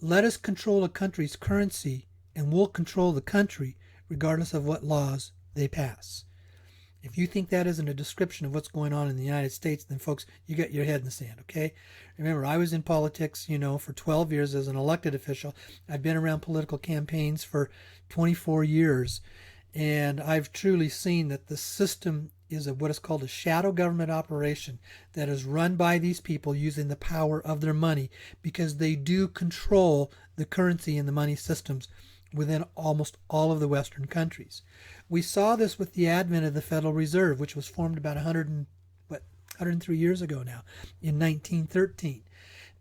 "Let us control a country's currency and we'll control the country regardless of what laws they pass." If you think that isn't a description of what's going on in the United States, then folks, you got your head in the sand, okay? Remember, I was in politics, for 12 years as an elected official. I've been around political campaigns for 24 years, and I've truly seen that the system is what is called a shadow government operation that is run by these people using the power of their money, because they do control the currency and the money systems within almost all of the Western countries. We saw this with the advent of the Federal Reserve, which was formed about 103 years ago now, in 1913.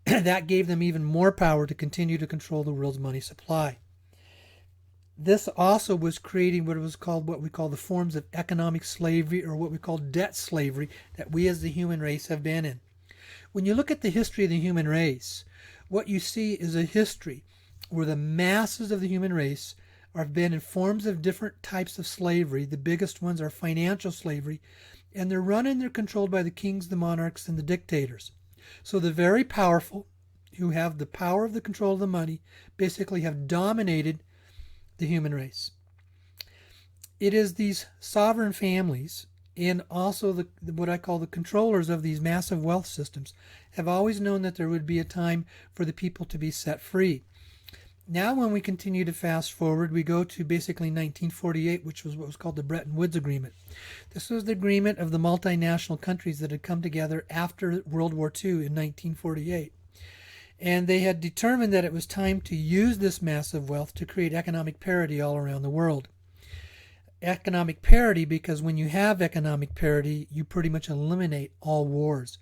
That gave them even more power to continue to control the world's money supply. This also was creating what we call the forms of economic slavery, or what we call debt slavery, that we as the human race have been in. When you look at the history of the human race, what you see is a history where the masses of the human race have been in forms of different types of slavery. The biggest ones are financial slavery, and they're controlled by the kings, the monarchs, and the dictators. So the very powerful, who have the power of the control of the money, basically have dominated the human race. It is these sovereign families, and also what I call the controllers of these massive wealth systems, have always known that there would be a time for the people to be set free. Now when we continue to fast forward, we go to basically 1948, which was what was called the Bretton Woods Agreement. This was the agreement of the multinational countries that had come together after World War II in 1948. And they had determined that it was time to use this massive wealth to create economic parity all around the world. Economic parity, because when you have economic parity, you pretty much eliminate all wars.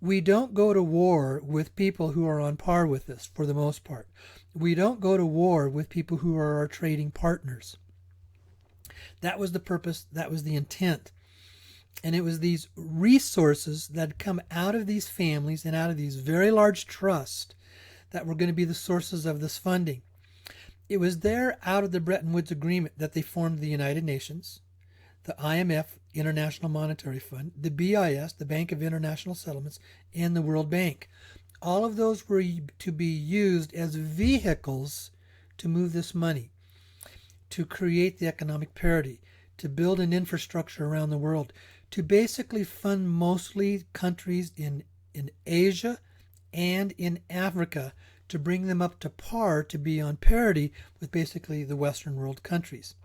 We don't go to war with people who are on par with us, for the most part. We don't go to war with people who are our trading partners. That was the purpose, that was the intent. And it was these resources that come out of these families and out of these very large trusts that were going to be the sources of this funding. It was there, out of the Bretton Woods Agreement, that they formed the United Nations, the IMF, International Monetary Fund, the BIS, the Bank of International Settlements, and the World Bank. All of those were to be used as vehicles to move this money, to create the economic parity, to build an infrastructure around the world, to basically fund mostly countries in Asia and in Africa, to bring them up to par, to be on parity with basically the Western world countries.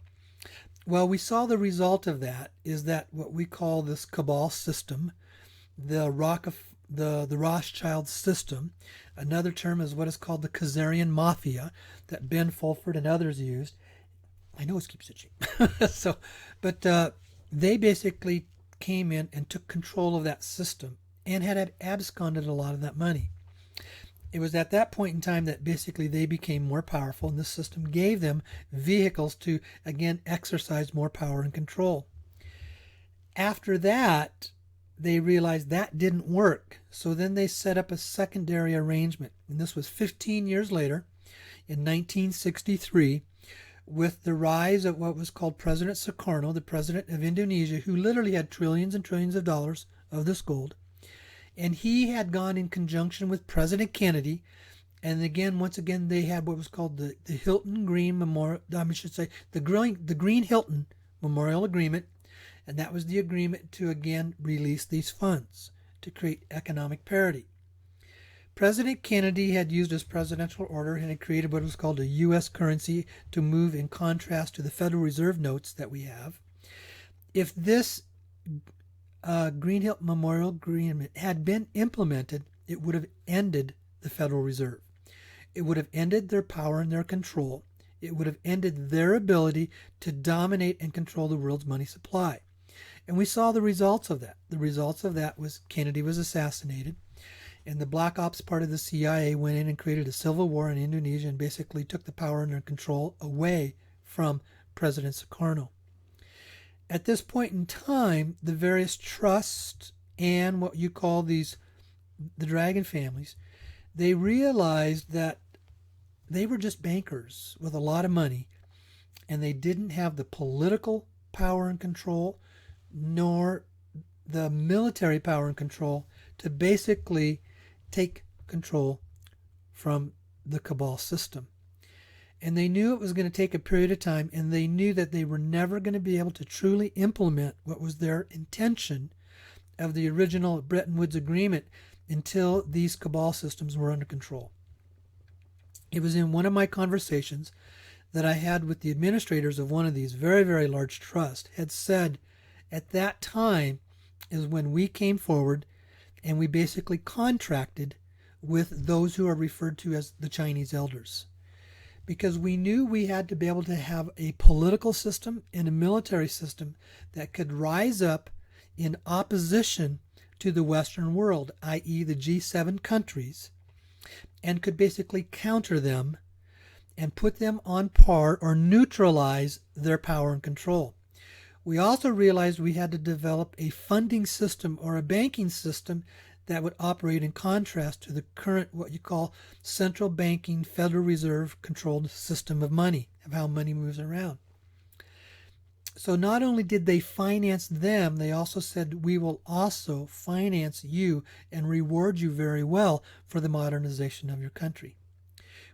Well, we saw the result of that is that what we call this cabal system, the Rothschild system. Another term is what is called the Khazarian mafia that Ben Fulford and others used. My nose keeps itching. so, but they basically came in and took control of that system and had absconded a lot of that money. It was at that point in time that basically they became more powerful, and the system gave them vehicles to again exercise more power and control. After that, they realized that didn't work. So then they set up a secondary arrangement. And this was 15 years later, in 1963, with the rise of what was called President Sukarno, the president of Indonesia, who literally had trillions and trillions of dollars of this gold. And he had gone in conjunction with President Kennedy. And again, once again, they had what was called the Hilton Green Memorial, I should say, the Green Hilton Memorial Agreement. And that was the agreement to again release these funds to create economic parity. President Kennedy had used his presidential order and had created what was called a U.S. currency to move in contrast to the Federal Reserve notes that we have. If this Green Hilton Memorial Agreement had been implemented, it would have ended the Federal Reserve. It would have ended their power and their control. It would have ended their ability to dominate and control the world's money supply. And we saw the results of that. The results of that was Kennedy was assassinated, and the Black Ops part of the CIA went in and created a civil war in Indonesia and basically took the power and control away from President Sukarno. At this point in time, the various trusts and what you call the dragon families, they realized that they were just bankers with a lot of money, and they didn't have the political power and control nor the military power and control to basically take control from the cabal system. And they knew it was going to take a period of time, and they knew that they were never going to be able to truly implement what was their intention of the original Bretton Woods Agreement until these cabal systems were under control. It was in one of my conversations that I had with the administrators of one of these very, very large trusts had said at that time is when we came forward and we basically contracted with those who are referred to as the Chinese elders. Because we knew we had to be able to have a political system and a military system that could rise up in opposition to the Western world, i.e. the G7 countries, and could basically counter them and put them on par or neutralize their power and control. We also realized we had to develop a funding system or a banking system that would operate in contrast to the current, what you call central banking, Federal Reserve controlled system of money, of how money moves around. So not only did they finance them, they also said, we will also finance you and reward you very well for the modernization of your country.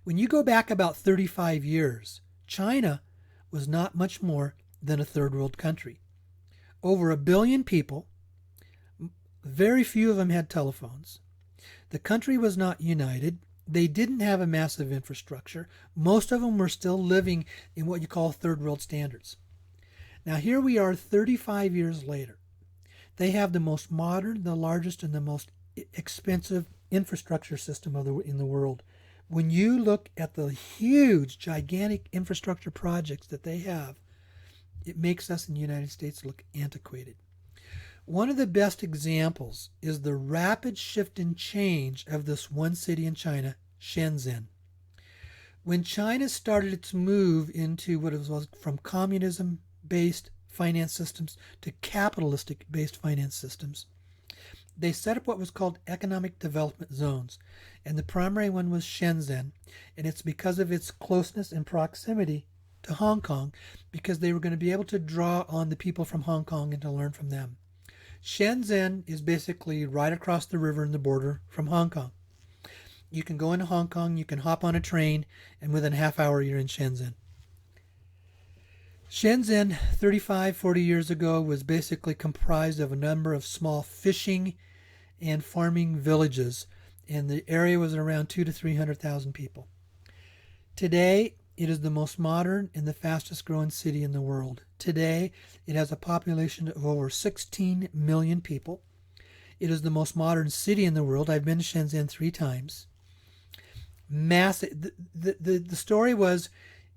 When you go back about 35 years, China was not much more than a third world country. Over 1 billion people, very few of them had telephones. The country was not united. They didn't have a massive infrastructure. Most of them were still living in what you call third world standards. Now here we are 35 years later. They have the most modern, the largest, and the most expensive infrastructure system in the world. When you look at the huge, gigantic infrastructure projects that they have, it makes us in the United States look antiquated. One of the best examples is the rapid shift and change of this one city in China, Shenzhen. When China started its move into what it was from communism-based finance systems to capitalistic-based finance systems, they set up what was called economic development zones. And the primary one was Shenzhen, and it's because of its closeness and proximity to Hong Kong, because they were going to be able to draw on the people from Hong Kong and to learn from them. Shenzhen is basically right across the river in the border from Hong Kong. You can go into Hong Kong, you can hop on a train, and within a half hour you're in Shenzhen. Shenzhen, 35, 40 years ago, was basically comprised of a number of small fishing and farming villages, and the area was around 200,000 to 300,000 people. Today, It is the most modern and the fastest growing city in the world. Today, it has a population of over 16 million people. It is the most modern city in the world. I've been to Shenzhen 3 times. Massive. The story was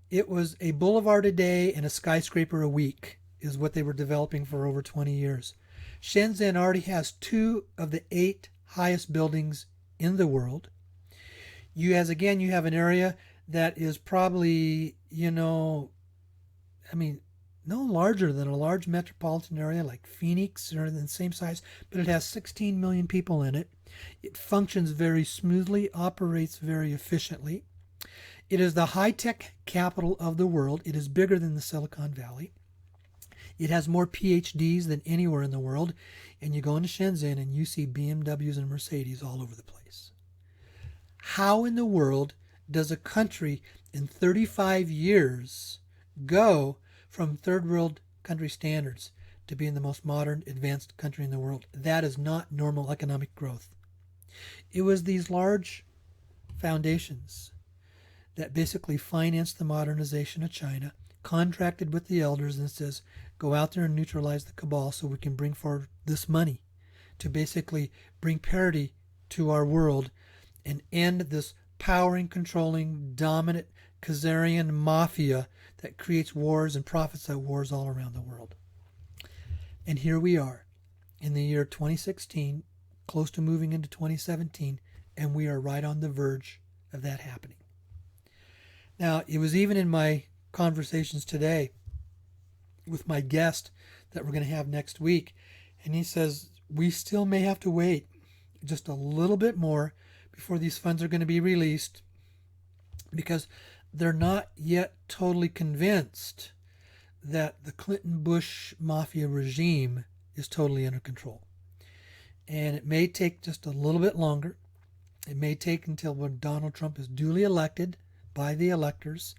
it was a boulevard a day and a skyscraper a week is what they were developing for over 20 years. Shenzhen already has 2 of the 8 highest buildings in the world. You have an area that is probably, no larger than a large metropolitan area like Phoenix or the same size, but it has 16 million people in it. It functions very smoothly, operates very efficiently. It is the high-tech capital of the world. It is bigger than the Silicon Valley. It has more PhDs than anywhere in the world. And you go into Shenzhen and you see BMWs and Mercedes all over the place. How in the world does a country in 35 years go from third world country standards to being the most modern, advanced country in the world? That is not normal economic growth. It was these large foundations that basically financed the modernization of China, contracted with the elders and says, go out there and neutralize the cabal so we can bring forward this money to basically bring parity to our world and end this powering, controlling, dominant Khazarian mafia that creates wars and profits at wars all around the world. And here we are in the year 2016, close to moving into 2017, and we are right on the verge of that happening. Now, it was even in my conversations today with my guest that we're going to have next week, and he says we still may have to wait just a little bit more before these funds are going to be released because they're not yet totally convinced that the Clinton-Bush mafia regime is totally under control. And it may take just a little bit longer. It may take until when Donald Trump is duly elected by the electors,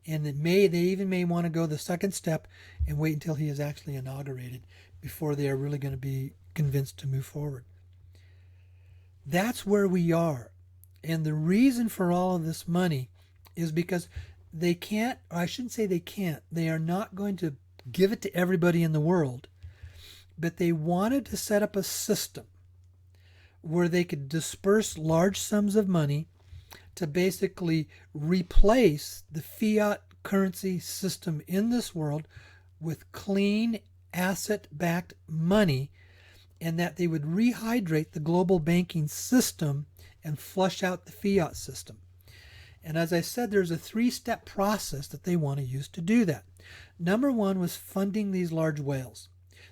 and they even may want to go the second step and wait until he is actually inaugurated before they are really going to be convinced to move forward. That's where we are. And the reason for all of this money is because they can't, or I shouldn't say they can't, they are not going to give it to everybody in the world, but they wanted to set up a system where they could disperse large sums of money to basically replace the fiat currency system in this world with clean asset-backed money, and that they would rehydrate the global banking system and flush out the fiat system. And as I said, there's a 3-step process that they want to use to do that. Number 1 was funding these large whales.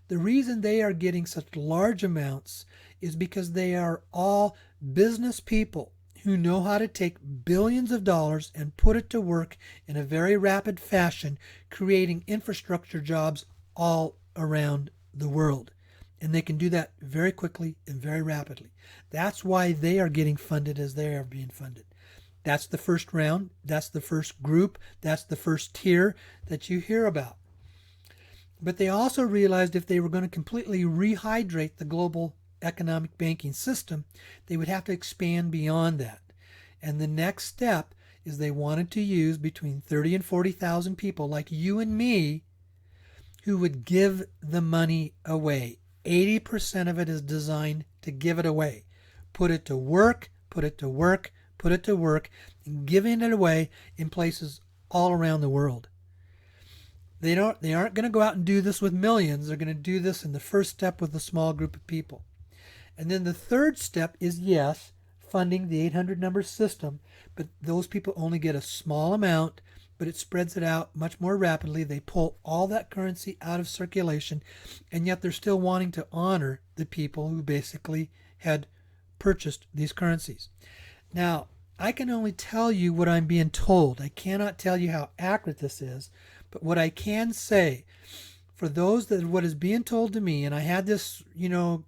The reason they are getting such large amounts is because they are all business people who know how to take billions of dollars and put it to work in a very rapid fashion, creating infrastructure jobs all around the world. And they can do that very quickly and very rapidly. That's why they are getting funded as they are being funded. That's the first round. That's the first group. That's the first tier that you hear about. But they also realized if they were going to completely rehydrate the global economic banking system, they would have to expand beyond that. And the next step is they wanted to use between 30 and 40,000 people like you and me who would give the money away. 80% of it is designed to give it away. Put it to work, put it to work, put it to work, and giving it away in places all around the world. They aren't going to go out and do this with millions. They're going to do this in the first step with a small group of people. And then the third step is, yes, funding the 800 number system, but those people only get a small amount, but it spreads it out much more rapidly. They pull all that currency out of circulation, and yet they're still wanting to honor the people who basically had purchased these currencies. Now, I can only tell you what I'm being told. I cannot tell you how accurate this is, but what I can say, for those that what is being told to me, and I had this,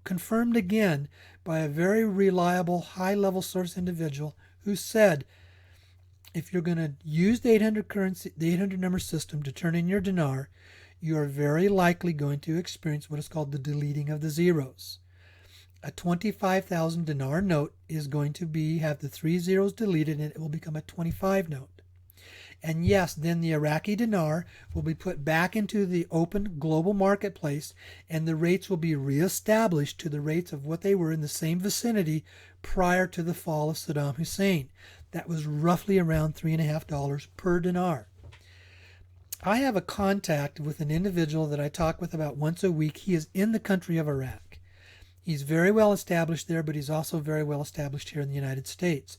confirmed again by a very reliable, high-level source individual who said, if you're going to use the 800 number system to turn in your dinar, you are very likely going to experience what is called the deleting of the zeros. A 25,000 dinar note is going to have the 3 zeros deleted, and it will become a 25 note. And yes, then the Iraqi dinar will be put back into the open global marketplace, and the rates will be reestablished to the rates of what they were in the same vicinity prior to the fall of Saddam Hussein. That was roughly around $3.50 per dinar. I have a contact with an individual that I talk with about once a week. He is in the country of Iraq. He's very well established there, but he's also very well established here in the United States.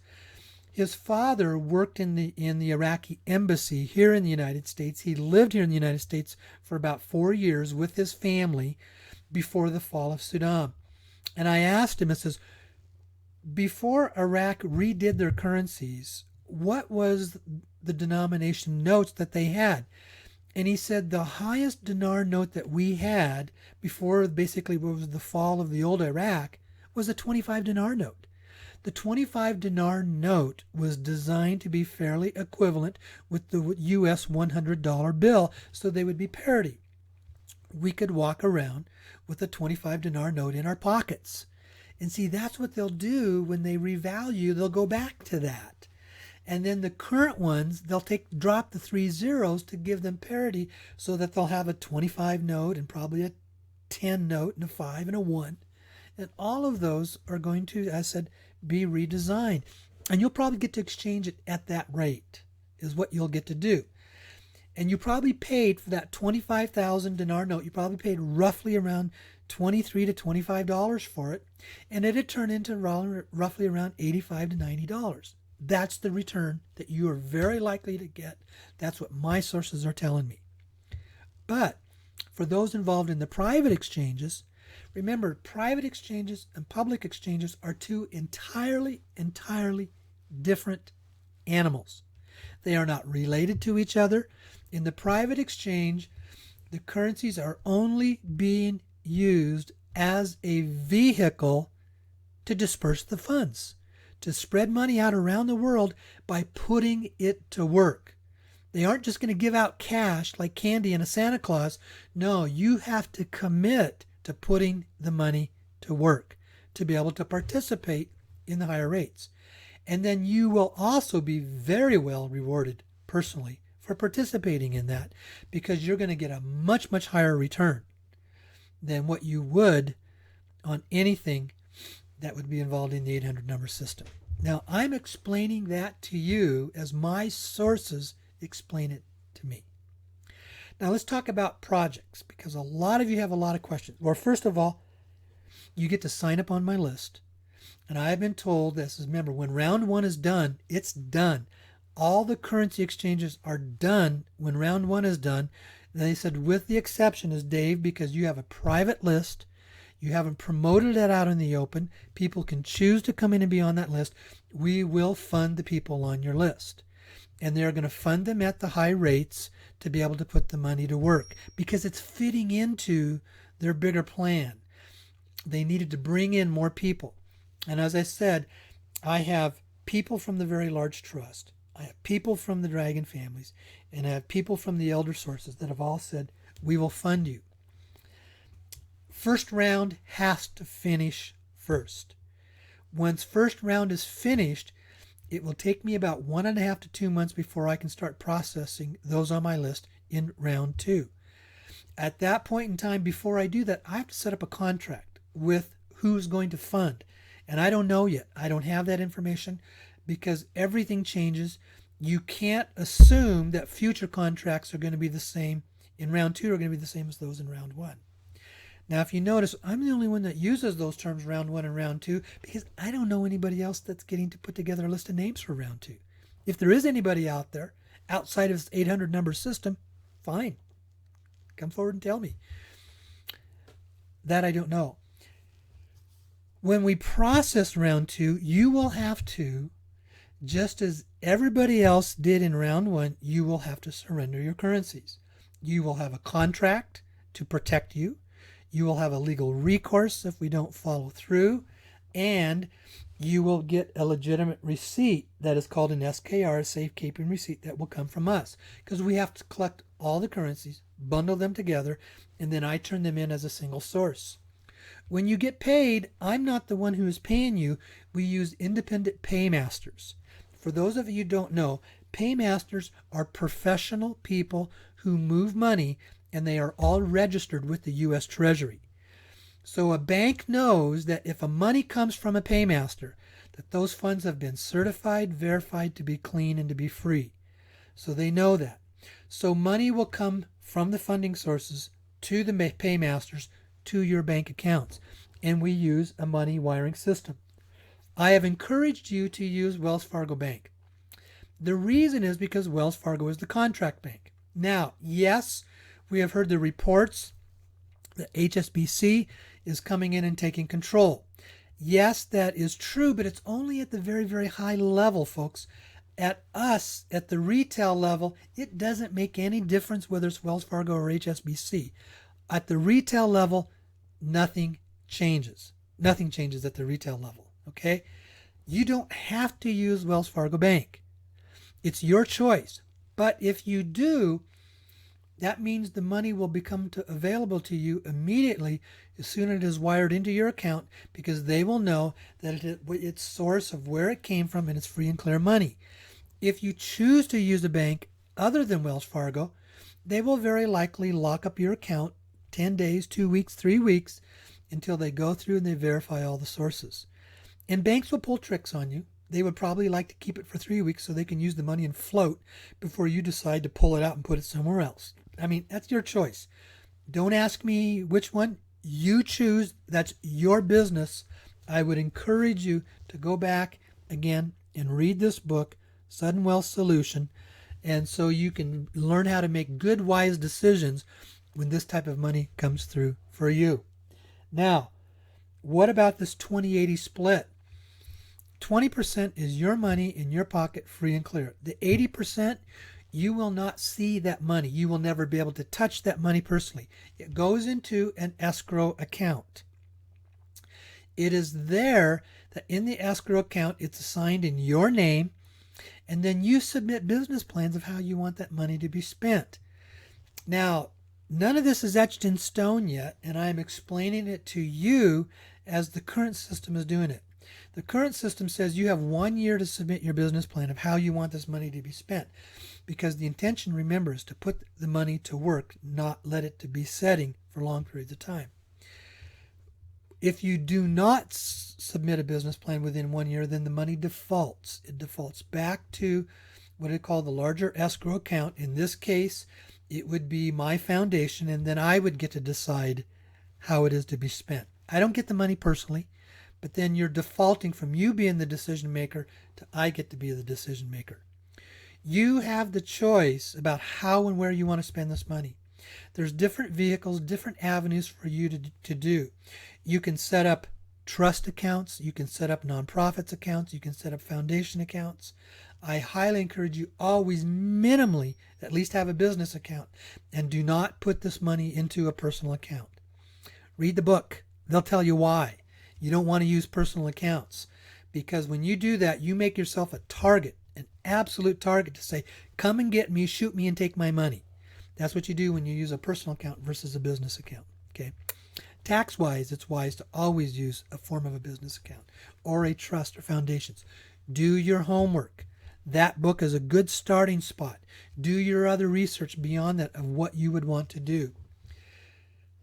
His father worked in the Iraqi embassy here in the United States. He lived here in the United States for about 4 years with his family before the fall of Saddam. And I asked him, I says, before Iraq redid their currencies, what was the denomination notes that they had? And he said the highest dinar note that we had before basically what was the fall of the old Iraq was a 25 dinar note. The 25 dinar note was designed to be fairly equivalent with the US $100 bill, so they would be parity. We could walk around with a 25 dinar note in our pockets. And see, that's what they'll do when they revalue. They'll go back to that. And then the current ones, they'll drop the 3 zeros to give them parity so that they'll have a 25 note and probably a 10 note and a 5 and a 1. And all of those are going to, as I said, be redesigned. And you'll probably get to exchange it at that rate is what you'll get to do. And you probably paid for that 25,000 dinar note, you probably paid roughly around $23 to $25 for it. And it'd turn into roughly around $85 to $90. That's the return that you are very likely to get. That's what my sources are telling me. But for those involved in the private exchanges, remember, private exchanges and public exchanges are two entirely different animals. They are not related to each other. In the private exchange, the currencies are only being used as a vehicle to disperse the funds, to spread money out around the world by putting it to work. They aren't just going to give out cash like candy in a Santa Claus. No, you have to commit to putting the money to work to be able to participate in the higher rates. And then you will also be very well rewarded personally for participating in that, because you're going to get a much, much higher return than what you would on anything that would be involved in the 800 number system. Now, I'm explaining that to you as my sources explain it to me. Now, let's talk about projects, because a lot of you have a lot of questions. Well, first of all, you get to sign up on my list. And I've been told this is, remember, when round one is done, it's done. All the currency exchanges are done when round one is done. And they said, with the exception is, Dave, because you have a private list, you haven't promoted it out in the open, people can choose to come in and be on that list, we will fund the people on your list. And they're going to fund them at the high rates to be able to put the money to work, because it's fitting into their bigger plan. They needed to bring in more people. And as I said, I have people from the Very Large Trust, I have people from the Dragon families, and I have people from the elder sources that have all said, we will fund you. First round has to finish first. Once first round is finished, it will take me about 1.5 to 2 months before I can start processing those on my list in round two. At that point in time, before I do that, I have to set up a contract with who's going to fund. And I don't know yet. I don't have that information because everything changes. You can't assume that future contracts are going to be the same in round two, are going to be the same as those in round one. Now, if you notice, I'm the only one that uses those terms round one and round two because I don't know anybody else that's getting to put together a list of names for round two. If there is anybody out there outside of this 800 number system, fine. Come forward and tell me. That I don't know. When we process round two, you will have to, just as everybody else did in round one, you will have to surrender your currencies. You will have a contract to protect you. You will have a legal recourse if we don't follow through, and you will get a legitimate receipt that is called an SKR, a safekeeping receipt, that will come from us, because we have to collect all the currencies, bundle them together, and then I turn them in as a single source. When you get paid, I'm not the one who is paying you. We use independent paymasters. For those of you who don't know, Paymasters are professional people who move money, and they are all registered with the U.S. Treasury. So a bank knows that if a money comes from a paymaster, that those funds have been certified, verified to be clean and to be free. So they know that. So money will come from the funding sources to the paymasters to your bank accounts. And we use a money wiring system. I have encouraged you to use Wells Fargo Bank. The reason is because Wells Fargo is the contract bank. Now, yes, we have heard the reports that HSBC is coming in and taking control. Yes, that is true, but it's only at the very, very high level, folks. At us, at the retail level, it doesn't make any difference whether it's Wells Fargo or HSBC. At the retail level, nothing changes. Nothing changes at the retail level, okay? You don't have to use Wells Fargo Bank. It's your choice. But if you do, that means the money will become available to you immediately as soon as it is wired into your account, because they will know that its source of where it came from, and it's free and clear money. If you choose to use a bank other than Wells Fargo, they will very likely lock up your account 10 days, 2 weeks, 3 weeks until they go through and they verify all the sources. And banks will pull tricks on you. They would probably like to keep it for 3 weeks so they can use the money and float before you decide to pull it out and put it somewhere else. I mean, that's your choice. Don't ask me which one. You choose. That's your business. I would encourage you to go back again and read this book, Sudden Wealth Solution, and so you can learn how to make good, wise decisions when this type of money comes through for you. Now, what about this 20-80 split? 20% is your money in your pocket, free and clear. The 80%, you will not see that money. You will never be able to touch that money personally. It goes into an escrow account. It is there that in the escrow account, it's assigned in your name, and then you submit business plans of how you want that money to be spent. Now, none of this is etched in stone yet, and I'm explaining it to you as the current system is doing it. The current system says you have 1 year to submit your business plan of how you want this money to be spent, because the intention, remember, is to put the money to work, not let it to be setting for long periods of time. If you do not submit a business plan within 1 year, then the money defaults. It defaults back to what I call the larger escrow account. In this case, it would be my foundation, and then I would get to decide how it is to be spent. I don't get the money personally, but then you're defaulting from you being the decision maker to I get to be the decision maker. You have the choice about how and where you want to spend this money. There's different vehicles, different avenues for you to do. You can set up trust accounts. You can set up nonprofits accounts. You can set up foundation accounts. I highly encourage you always minimally at least have a business account, and do not put this money into a personal account. Read the book. They'll tell you why. You don't want to use personal accounts, because when you do that, you make yourself a target, an absolute target to say, come and get me, shoot me, and take my money. That's what you do when you use a personal account versus a business account. Okay. Tax-wise, it's wise to always use a form of a business account or a trust or foundations. Do your homework. That book is a good starting spot. Do your other research beyond that of what you would want to do.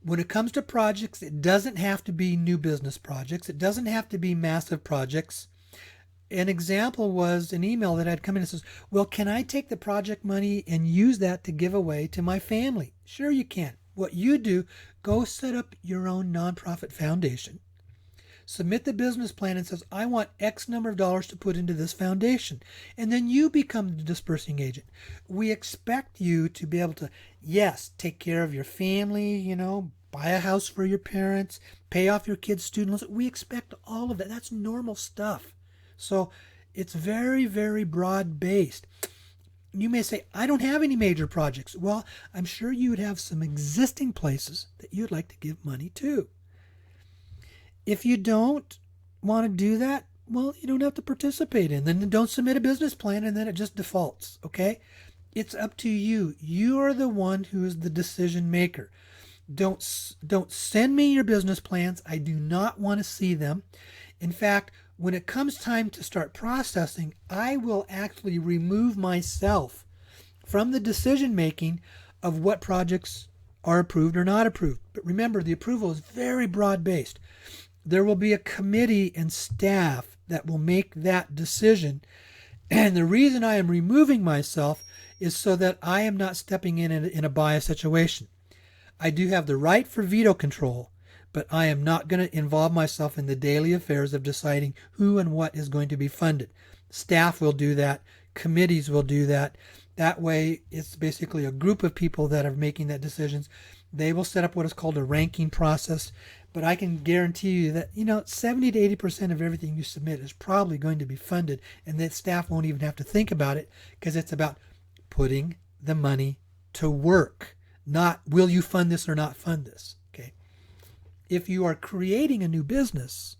When it comes to projects, it doesn't have to be new business projects. It doesn't have to be massive projects. An example was an email that had come in and says, well, can I take the project money and use that to give away to my family? Sure you can. What you do, go set up your own nonprofit foundation. Submit the business plan and says, I want X number of dollars to put into this foundation. And then you become the dispersing agent. We expect you to be able to, yes, take care of your family, buy a house for your parents, pay off your kids' student loans. We expect all of that. That's normal stuff. So it's very, very broad-based. You may say, I don't have any major projects. Well, I'm sure you would have some existing places that you'd like to give money to. If you don't want to do that, well, you don't have to participate in. Then don't submit a business plan, and then it just defaults, okay? It's up to you. You are the one who is the decision maker. Don't send me your business plans. I do not want to see them. In fact, when it comes time to start processing, I will actually remove myself from the decision making of what projects are approved or not approved. But remember, the approval is very broad based. There will be a committee and staff that will make that decision. And the reason I am removing myself is so that I am not stepping in a biased situation. I do have the right for veto control, but I am not going to involve myself in the daily affairs of deciding who and what is going to be funded. Staff will do that. Committees will do that. That way, it's basically a group of people that are making that decisions. They will set up what is called a ranking process. But I can guarantee you that, 70 to 80% of everything you submit is probably going to be funded, and that staff won't even have to think about it because it's about putting the money to work, not will you fund this or not fund this. Okay. If you are creating a new business,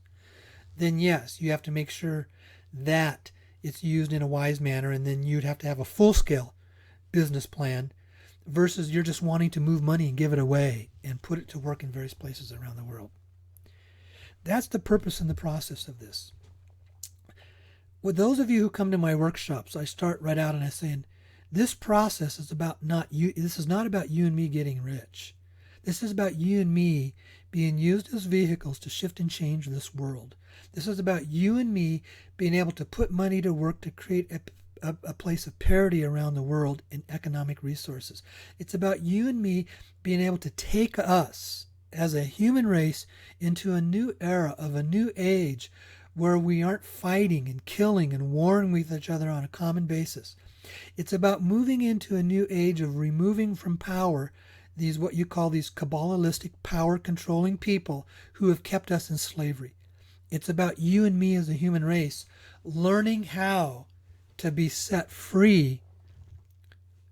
then yes, you have to make sure that it's used in a wise manner, and then you'd have to have a full-scale business plan versus you're just wanting to move money and give it away and put it to work in various places around the world. That's the purpose and the process of this. With those of you who come to my workshops, I start right out and I say, this process is about not you. This is not about you and me getting rich. This is about you and me being used as vehicles to shift and change this world. This is about you and me being able to put money to work to create a place of parity around the world in economic resources. It's about you and me being able to take us as a human race into a new era of a new age where we aren't fighting and killing and warring with each other on a common basis. It's about moving into a new age of removing from power these what you call these Kabbalistic power controlling people who have kept us in slavery. It's about you and me as a human race learning how to be set free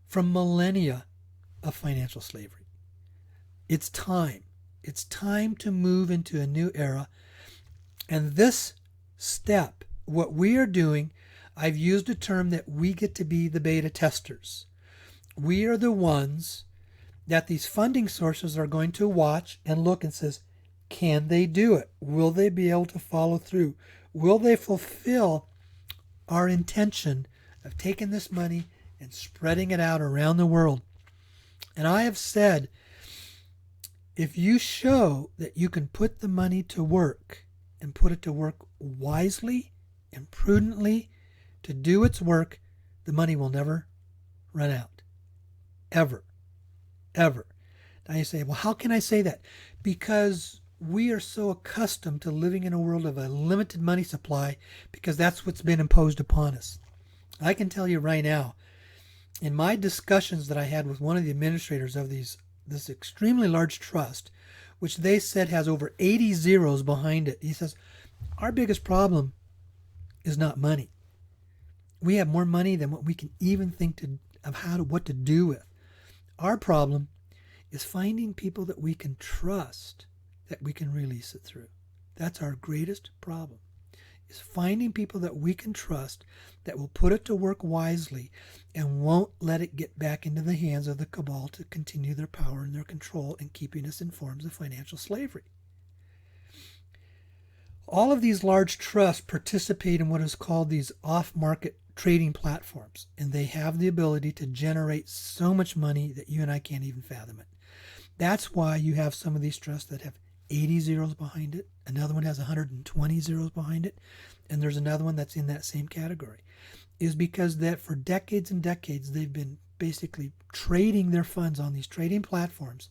from millennia of financial slavery. It's time. It's time to move into a new era. And this step, what we are doing, I've used a term that we get to be the beta testers. We are the ones that these funding sources are going to watch and look and says, can they do it? Will they be able to follow through? Will they fulfill our intention of taking this money and spreading it out around the world? And I have said, if you show that you can put the money to work and put it to work wisely and prudently to do its work, the money will never run out. Ever. Ever. Now you say, well, how can I say that? Because we are so accustomed to living in a world of a limited money supply because that's what's been imposed upon us. I can tell you right now, in my discussions that I had with one of the administrators of this extremely large trust, which they said has over 80 zeros behind it, he says, our biggest problem is not money. We have more money than what we can even think of what to do with. Our problem is finding people that we can trust, that we can release it through. That's our greatest problem, is finding people that we can trust that will put it to work wisely and won't let it get back into the hands of the cabal to continue their power and their control and keeping us in forms of financial slavery. All of these large trusts participate in what is called these off-market trading platforms, and they have the ability to generate so much money that you and I can't even fathom it. That's why you have some of these trusts that have 80 zeros behind it, another one has 120 zeros behind it, and there's another one that's in that same category, is because that for decades and decades they've been basically trading their funds on these trading platforms,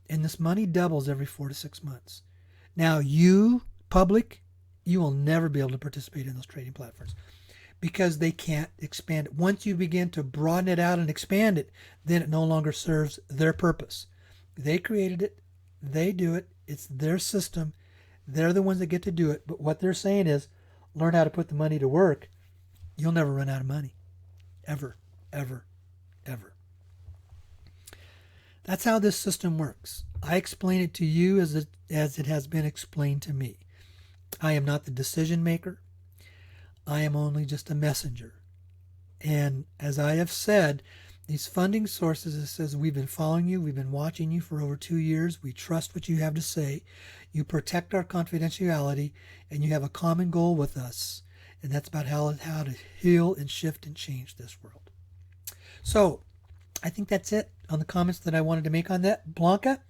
and this money doubles every 4 to 6 months. Now you, public, you will never be able to participate in those trading platforms because they can't expand it. Once you begin to broaden it out and expand it, then it no longer serves their purpose. They created it. They do it. It's their system. They're the ones that get to do it. But what they're saying is, learn how to put the money to work. You'll never run out of money. Ever, ever, ever. That's how this system works. I explain it to you as it has been explained to me. I am not the decision maker. I am only just a messenger. And as I have said, These funding sources, it says, we've been following you, we've been watching you for over 2 years, we trust what you have to say, you protect our confidentiality, and you have a common goal with us, and that's about how to heal and shift and change this world. So I think that's it on the comments that I wanted to make on that. Blanca,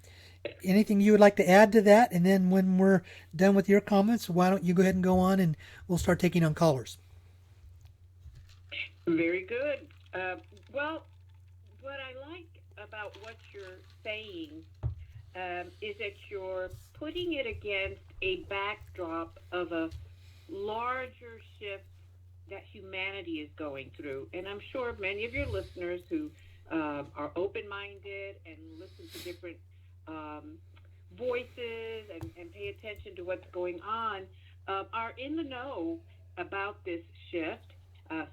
anything you would like to add to that? And then when we're done with your comments, why don't you go ahead and go on and we'll start taking on callers. Very good. Well, what I like about what you're saying is that you're putting it against a backdrop of a larger shift that humanity is going through. And I'm sure many of your listeners who are open-minded and listen to different voices and pay attention to what's going on are in the know about this shift.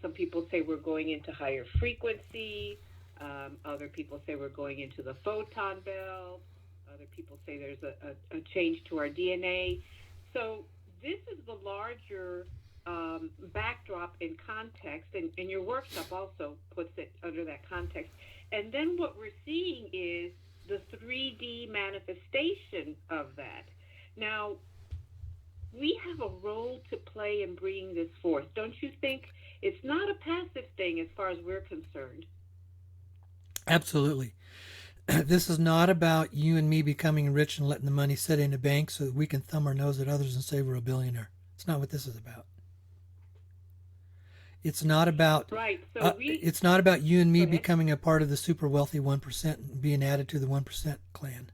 Some people say we're going into higher frequency. Other people say we're going into the photon belt. Other people say there's a change to our DNA. So this is the larger backdrop in context, and your workshop also puts it under that context. And then what we're seeing is the 3D manifestation of that. Now, we have a role to play in bringing this forth, don't you think? It's not a passive thing as far as we're concerned. Absolutely. This is not about you and me becoming rich and letting the money sit in a bank so that we can thumb our nose at others and say we're a billionaire. It's not what this is about. It's not about right. So it's not about you and me becoming a part of the super wealthy 1% and being added to the 1% clan.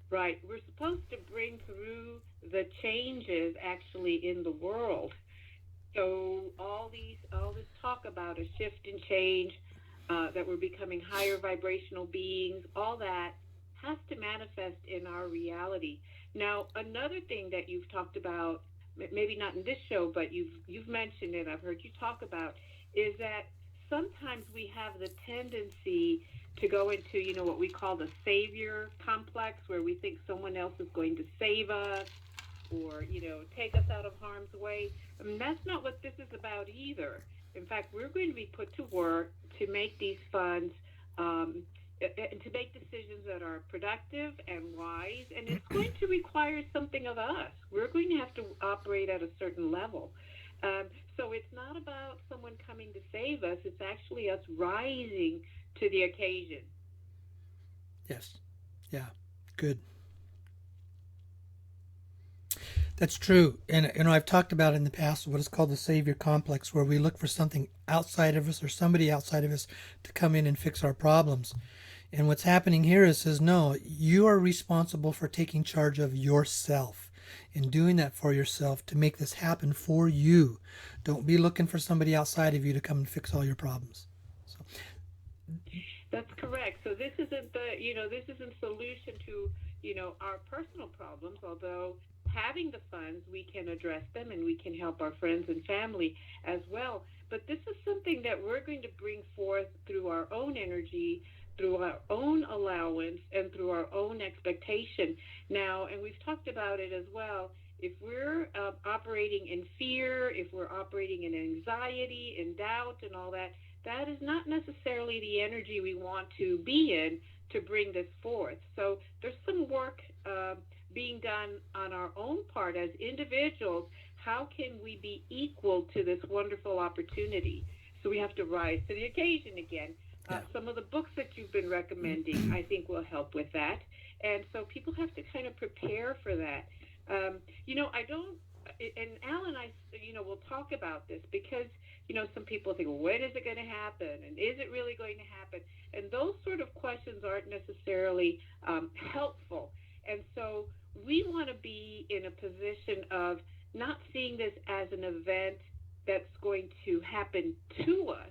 Right. We're supposed to bring through the changes actually in the world. So all this talk about a shift and change, that we're becoming higher vibrational beings, all that has to manifest in our reality. Now, another thing that you've talked about, maybe not in this show, but you've mentioned it, I've heard you talk about, is that sometimes we have the tendency to go into, what we call the savior complex, where we think someone else is going to save us or, take us out of harm's way. I mean, that's not what this is about either. In fact, we're going to be put to work to make these funds, to make decisions that are productive and wise, and it's going to require something of us. We're going to have to operate at a certain level. So it's not about someone coming to save us. It's actually us rising to the occasion. Yes. Yeah. Good. That's true. And I've talked about in the past what is called the savior complex, where we look for something outside of us or somebody outside of us to come in and fix our problems. And what's happening here is says, no, you are responsible for taking charge of yourself and doing that for yourself to make this happen for you. Don't be looking for somebody outside of you to come and fix all your problems. So that's correct. So this isn't this isn't solution to, our personal problems, although having the funds, we can address them and we can help our friends and family as well. But this is something that we're going to bring forth through our own energy, through our own allowance, and through our own expectation. Now, and we've talked about it as well, if we're operating in fear, if we're operating in anxiety, in doubt, and all that, that is not necessarily the energy we want to be in to bring this forth. So there's some work being done on our own part as individuals. How can we be equal to this wonderful opportunity? So we have to rise to the occasion again. Some of the books that you've been recommending, I think, will help with that. And so people have to kind of prepare for that. I don't, and Al and I, will talk about this because, some people think, well, when is it going to happen? And is it really going to happen? And those sort of questions aren't necessarily helpful. And so we want to be in a position of not seeing this as an event that's going to happen to us,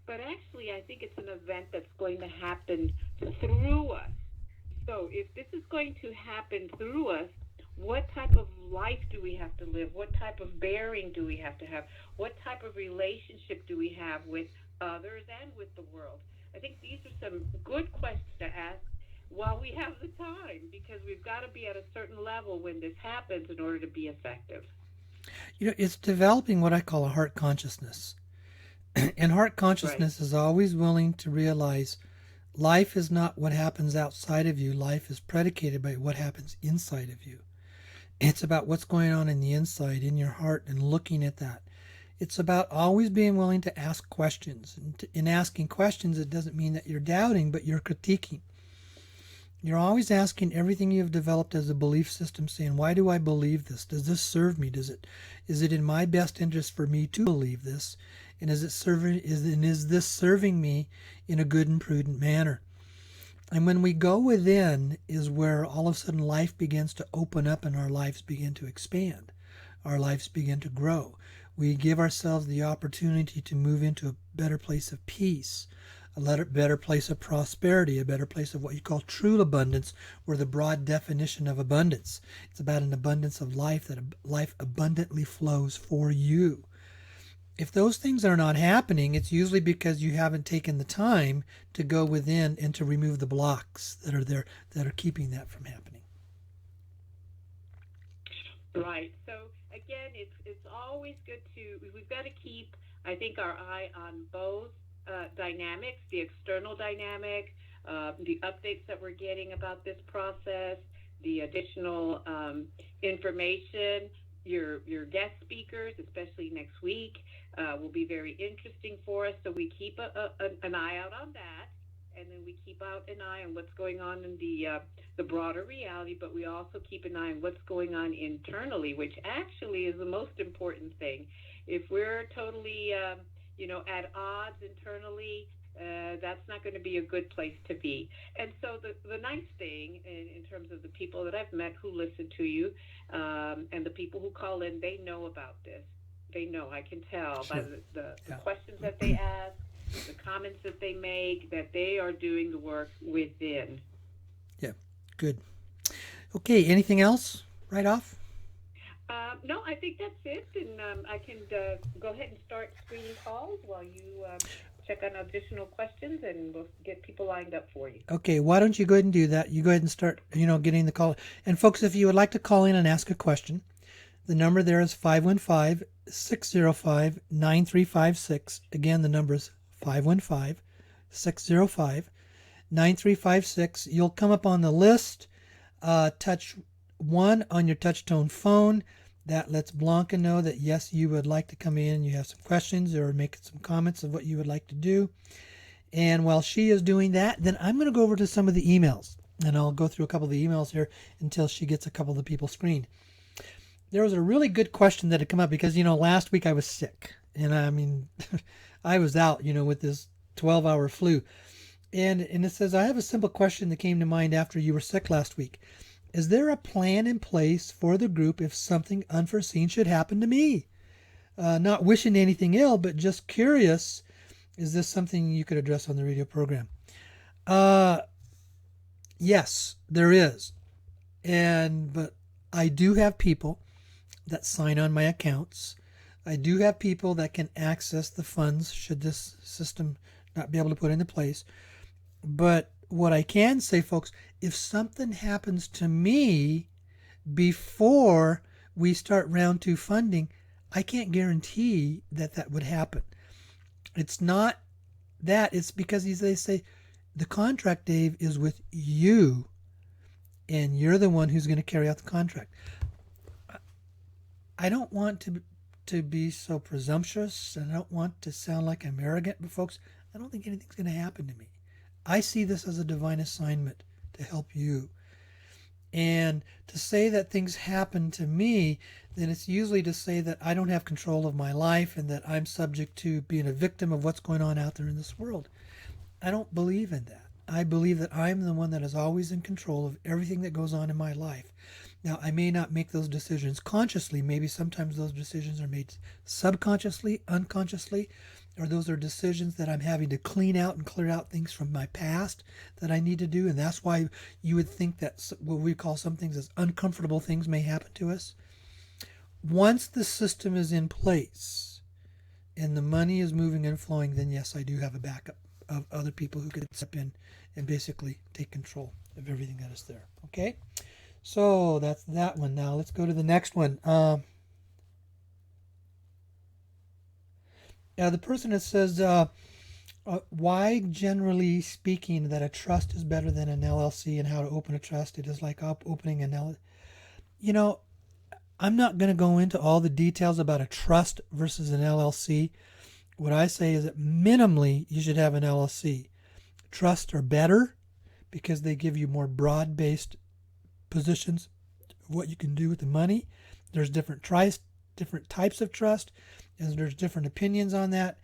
but actually I think it's an event that's going to happen through us. So if this is going to happen through us, what type of life do we have to live? What type of bearing do we have to have? What type of relationship do we have with others and with the world? I think these are some good questions to ask while we have the time, because we've got to be at a certain level when this happens in order to be effective. It's developing what I call a heart consciousness. And heart Right. consciousness is always willing to realize life is not what happens outside of you. Life is predicated by what happens inside of you. It's about what's going on in the inside, in your heart, and looking at that. It's about always being willing to ask questions. And in asking questions, it doesn't mean that you're doubting, but you're critiquing. You're always asking everything you've developed as a belief system, saying, why do I believe this? Does this serve me? Is it in my best interest for me to believe this? And is this serving me in a good and prudent manner? And when we go within is where all of a sudden life begins to open up and our lives begin to expand. Our lives begin to grow. We give ourselves the opportunity to move into a better place of peace, a better place of prosperity, a better place of what you call true abundance, or the broad definition of abundance. It's about an abundance of life, that life abundantly flows for you. If those things are not happening, it's usually because you haven't taken the time to go within and to remove the blocks that are there that are keeping that from happening. Right. So again, it's always good to we've got to keep, I think, our eye on both dynamics, the external dynamic, the updates that we're getting about this process, the additional information. Your guest speakers, especially next week, will be very interesting for us. So we keep an eye out on that, and then we keep out an eye on what's going on in the broader reality. But we also keep an eye on what's going on internally, which actually is the most important thing. If we're totally at odds internally, that's not going to be a good place to be. And so the nice thing in terms of the people that I've met who listen to you, and the people who call in, they know about this. They know. I can tell by Sure. the Yeah. questions that they ask, the comments that they make, that they are doing the work within. Yeah. Good. Okay. Anything else? Right off. No, I think that's it, and I can go ahead and start screening calls while you check on additional questions, and we'll get people lined up for you. Okay. Why don't you go ahead and do that? You go ahead and start. Getting the call. And folks, if you would like to call in and ask a question, the number there is 515-605-9356. Again, the number is 515-605-9356. You'll come up on the list. Touch 1 on your touch tone phone. That lets Blanca know that yes, you would like to come in, you have some questions or make some comments of what you would like to do. And while she is doing that, then I'm going to go over to some of the emails. And I'll go through a couple of the emails here until she gets a couple of the people screened. There was a really good question that had come up because, last week I was sick. And I mean, I was out, with this 12-hour flu. And it says, I have a simple question that came to mind after you were sick last week. Is there a plan in place for the group if something unforeseen should happen to me? Not wishing anything ill, but just curious. Is this something you could address on the radio program? Uh, yes, there is. But I do have people that sign on my accounts. I do have people that can access the funds should this system not be able to put into place. But what I can say, folks, if something happens to me before we start round 2 funding, I can't guarantee that that would happen. It's not that. It's because they say the contract, Dave, is with you, and you're the one who's going to carry out the contract. I don't want to be so presumptuous, and I don't want to sound like I'm arrogant, but folks, I don't think anything's going to happen to me. I see this as a divine assignment to help you. And to say that things happen to me, then it's usually to say that I don't have control of my life and that I'm subject to being a victim of what's going on out there in this world. I don't believe in that. I believe that I'm the one that is always in control of everything that goes on in my life. Now, I may not make those decisions consciously. Maybe sometimes those decisions are made subconsciously, unconsciously, or those are decisions that I'm having to clean out and clear out things from my past that I need to do. And that's why you would think that what we call some things as uncomfortable things may happen to us. Once the system is in place and the money is moving and flowing, then yes, I do have a backup of other people who could step in and basically take control of everything that is there. Okay? So that's that one. Now let's go to the next one. The person that says, why, generally speaking, that a trust is better than an LLC and how to open a trust. It is like opening an LLC. You know, I'm not going to go into all the details about a trust versus an LLC. What I say is that minimally you should have an LLC. Trusts are better because they give you more broad-based positions of what you can do with the money. There's different types of trust, and there's different opinions on that.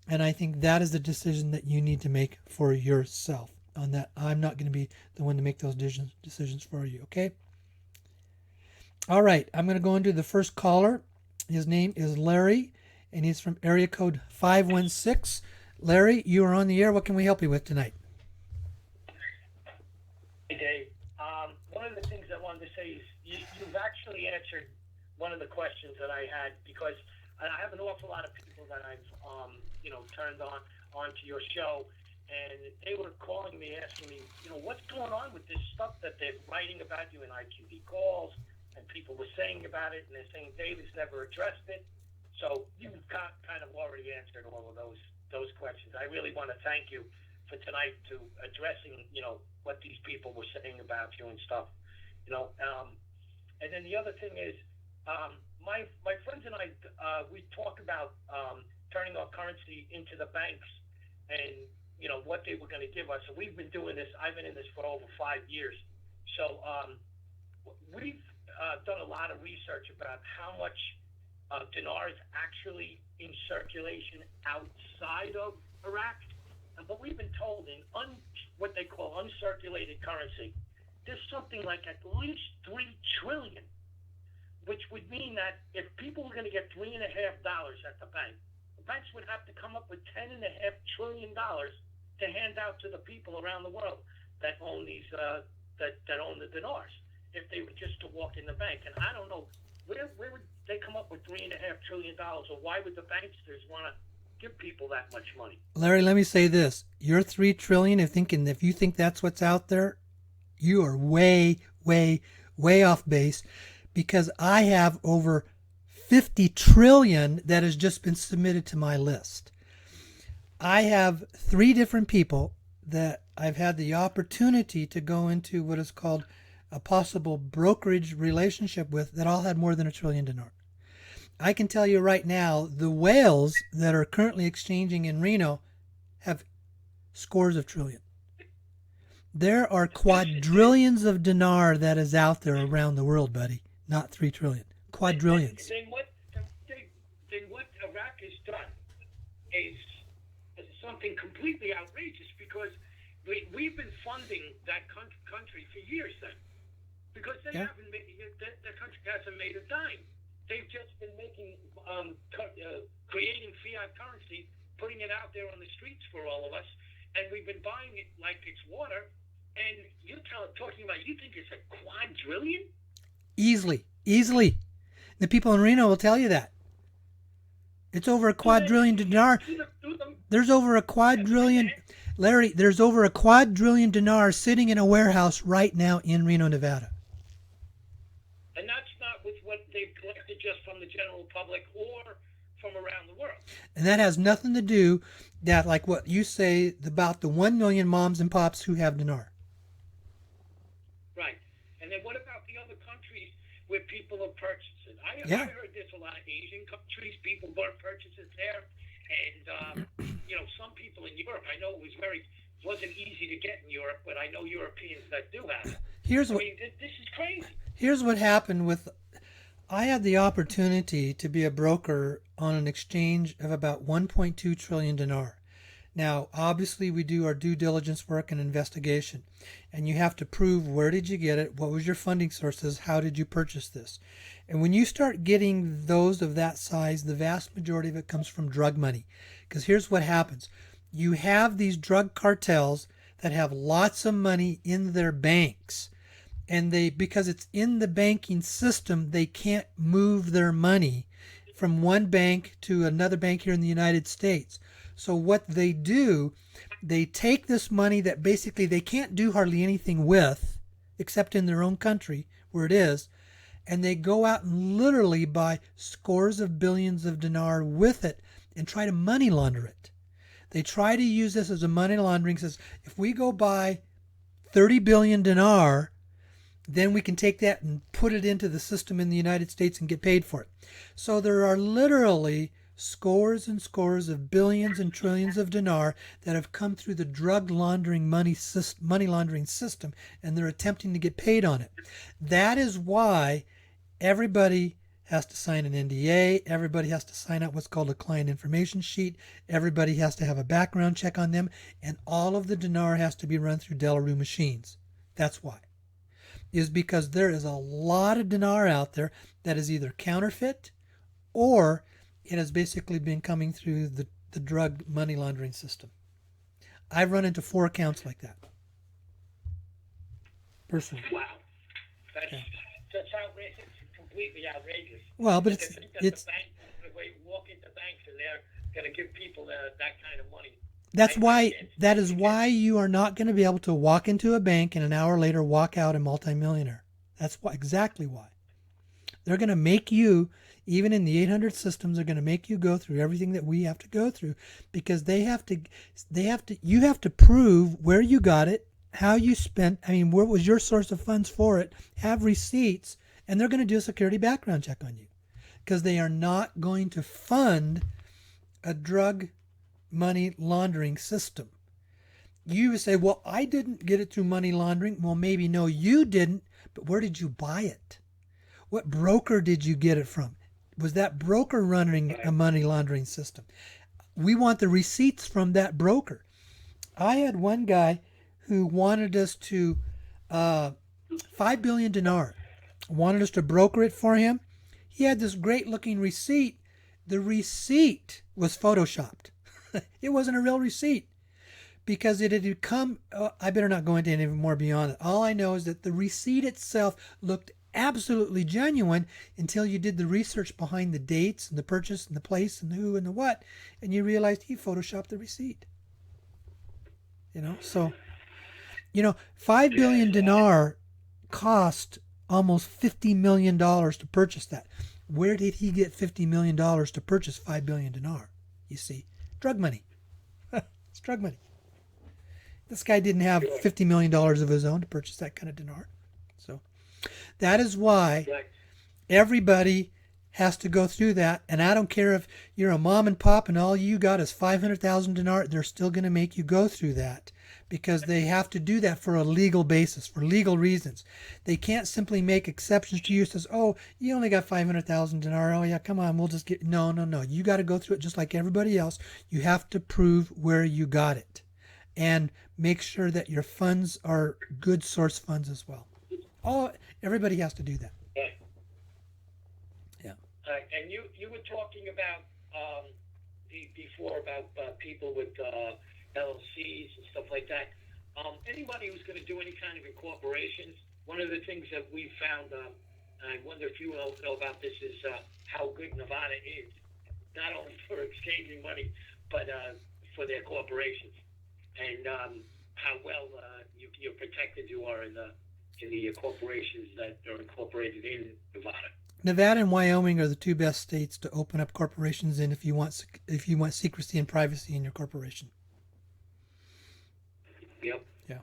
And I think that is the decision that you need to make for yourself on that. I'm not going to be the one to make those decisions for you, okay? All right, I'm going to go into the first caller. His name is Larry, and he's from area code 516. Larry, you are on the air. What can we help you with tonight? Hey, Dave. One of the things I wanted to say is you've actually answered one of the questions that I had, because I have an awful lot of people that I've turned onto your show, and they were calling me asking me, what's going on with this stuff that they're writing about you in IQD calls, and people were saying about it, and they're saying David's never addressed it. So you've kind of already answered all of those questions. I really want to thank you for tonight to addressing, what these people were saying about you and stuff, and then the other thing is, my friends and I, we talk about turning our currency into the banks, and what they were going to give us. And we've been doing this. I've been in this for over 5 years. So we've done a lot of research about how much dinar is actually in circulation outside of Iraq. But we've been told in what they call uncirculated currency, there's something like at least $3 trillion, which would mean that if people were going to get $3.50 at the bank, the banks would have to come up with $10.5 trillion to hand out to the people around the world that own these that own the dinars, if they were just to walk in the bank. And I don't know where would they come up with $3.5 trillion, or why would the banksters want to give people that much money? Larry, let me say this: your $3 trillion. If you think that's what's out there, you are way, way, way off base. Because I have over 50 trillion that has just been submitted to my list. I have 3 different people that I've had the opportunity to go into what is called a possible brokerage relationship with that all had more than $1 trillion dinar. I can tell you right now, the whales that are currently exchanging in Reno have scores of trillion. There are quadrillions of dinar that is out there around the world, buddy. Not 3 trillion. Quadrillions. Then what Iraq has done is something completely outrageous, because we've been funding that country for years then, because they haven't made, the country hasn't made a dime. They've just been making creating fiat currency, putting it out there on the streets for all of us, and we've been buying it like it's water. And you're talking about, you think it's a quadrillion? Easily. The people in Reno will tell you that. It's over a quadrillion dinar. There's over a quadrillion, Larry, there's over a quadrillion dinar sitting in a warehouse right now in Reno, Nevada. And that's not with what they've collected just from the general public or from around the world. And that has nothing to do that, like what you say about the 1 million moms and pops who have dinar. Right. And then what about the other countries where people are purchasing? I heard there's a lot of Asian countries, people bought purchases there. And, some people in Europe, I know wasn't easy to get in Europe, but I know Europeans that do have it. This is crazy. Here's what happened I had the opportunity to be a broker on an exchange of about 1.2 trillion dinar. Now, obviously, we do our due diligence work and investigation, and you have to prove where did you get it, what was your funding sources, how did you purchase this. And when you start getting those of that size, the vast majority of it comes from drug money. Because here's what happens. You have these drug cartels that have lots of money in their banks, and because it's in the banking system, they can't move their money from one bank to another bank here in the United States. So what they do, they take this money that basically they can't do hardly anything with, except in their own country where it is, and they go out and literally buy scores of billions of dinar with it, and try to money launder it. They try to use this as a money laundering. Says if we go buy 30 billion dinar, then we can take that and put it into the system in the United States and get paid for it. So there are literally scores and scores of billions and trillions of dinar that have come through the drug laundering money laundering system, and they're attempting to get paid on it. That is why everybody has to sign an NDA. Everybody has to sign out what's called a client information sheet. Everybody has to have a background check on them, and all of the dinar has to be run through Delarue machines. That's why. Is because there is a lot of dinar out there that is either counterfeit or it has basically been coming through the drug money laundering system. I've run into 4 accounts like that. Personally. Wow. That's outrageous. It's completely outrageous. Well, but it's the bank, walk into banks and they're going to give people that kind of money. That is why you are not going to be able to walk into a bank and an hour later walk out a multimillionaire. That's exactly why. They're going to make you, even in the 800 systems, they're going to make you go through everything that we have to go through, because you have to prove where you got it, how you spent, what was your source of funds for it, have receipts, and they're going to do a security background check on you, because they are not going to fund a drug money laundering system. You say, well, I didn't get it through money laundering. Well, maybe no, you didn't, but where did you buy it? What broker did you get it from? Was that broker running a money laundering system? We want the receipts from that broker. I had one guy who wanted us to 5 billion dinar, wanted us to broker it for him. He had this great looking receipt. The receipt was photoshopped. It wasn't a real receipt, because it had come. I better not go into any more beyond it. All I know is that the receipt itself looked absolutely genuine until you did the research behind the dates and the purchase and the place and the who and the what, and you realized he photoshopped the receipt. So 5 billion dinar cost almost $50 million to purchase that. Where did he get $50 million to purchase 5 billion dinar? You see, drug money. It's drug money. This guy didn't have $50 million of his own to purchase that kind of dinar. So that is why everybody has to go through that. And I don't care if you're a mom and pop and all you got is 500,000 dinar, they're still going to make you go through that, because they have to do that for a legal basis, for legal reasons. They can't simply make exceptions to you. Says, oh, you only got 500,000 dinar. Oh yeah, come on, we'll just get, no. You got to go through it just like everybody else. You have to prove where you got it and make sure that your funds are good source funds as well. Everybody has to do that. Yeah. And you were talking about before about people with LLCs and stuff like that. Anybody who's going to do any kind of incorporations, one of the things that we found, and I wonder if you know about this, is how good Nevada is, not only for exchanging money, but for their corporations, and how well you're protected you are in the corporations that are incorporated in Nevada. Nevada and Wyoming are the 2 best states to open up corporations in if you want secrecy and privacy in your corporation. Yep. Yeah.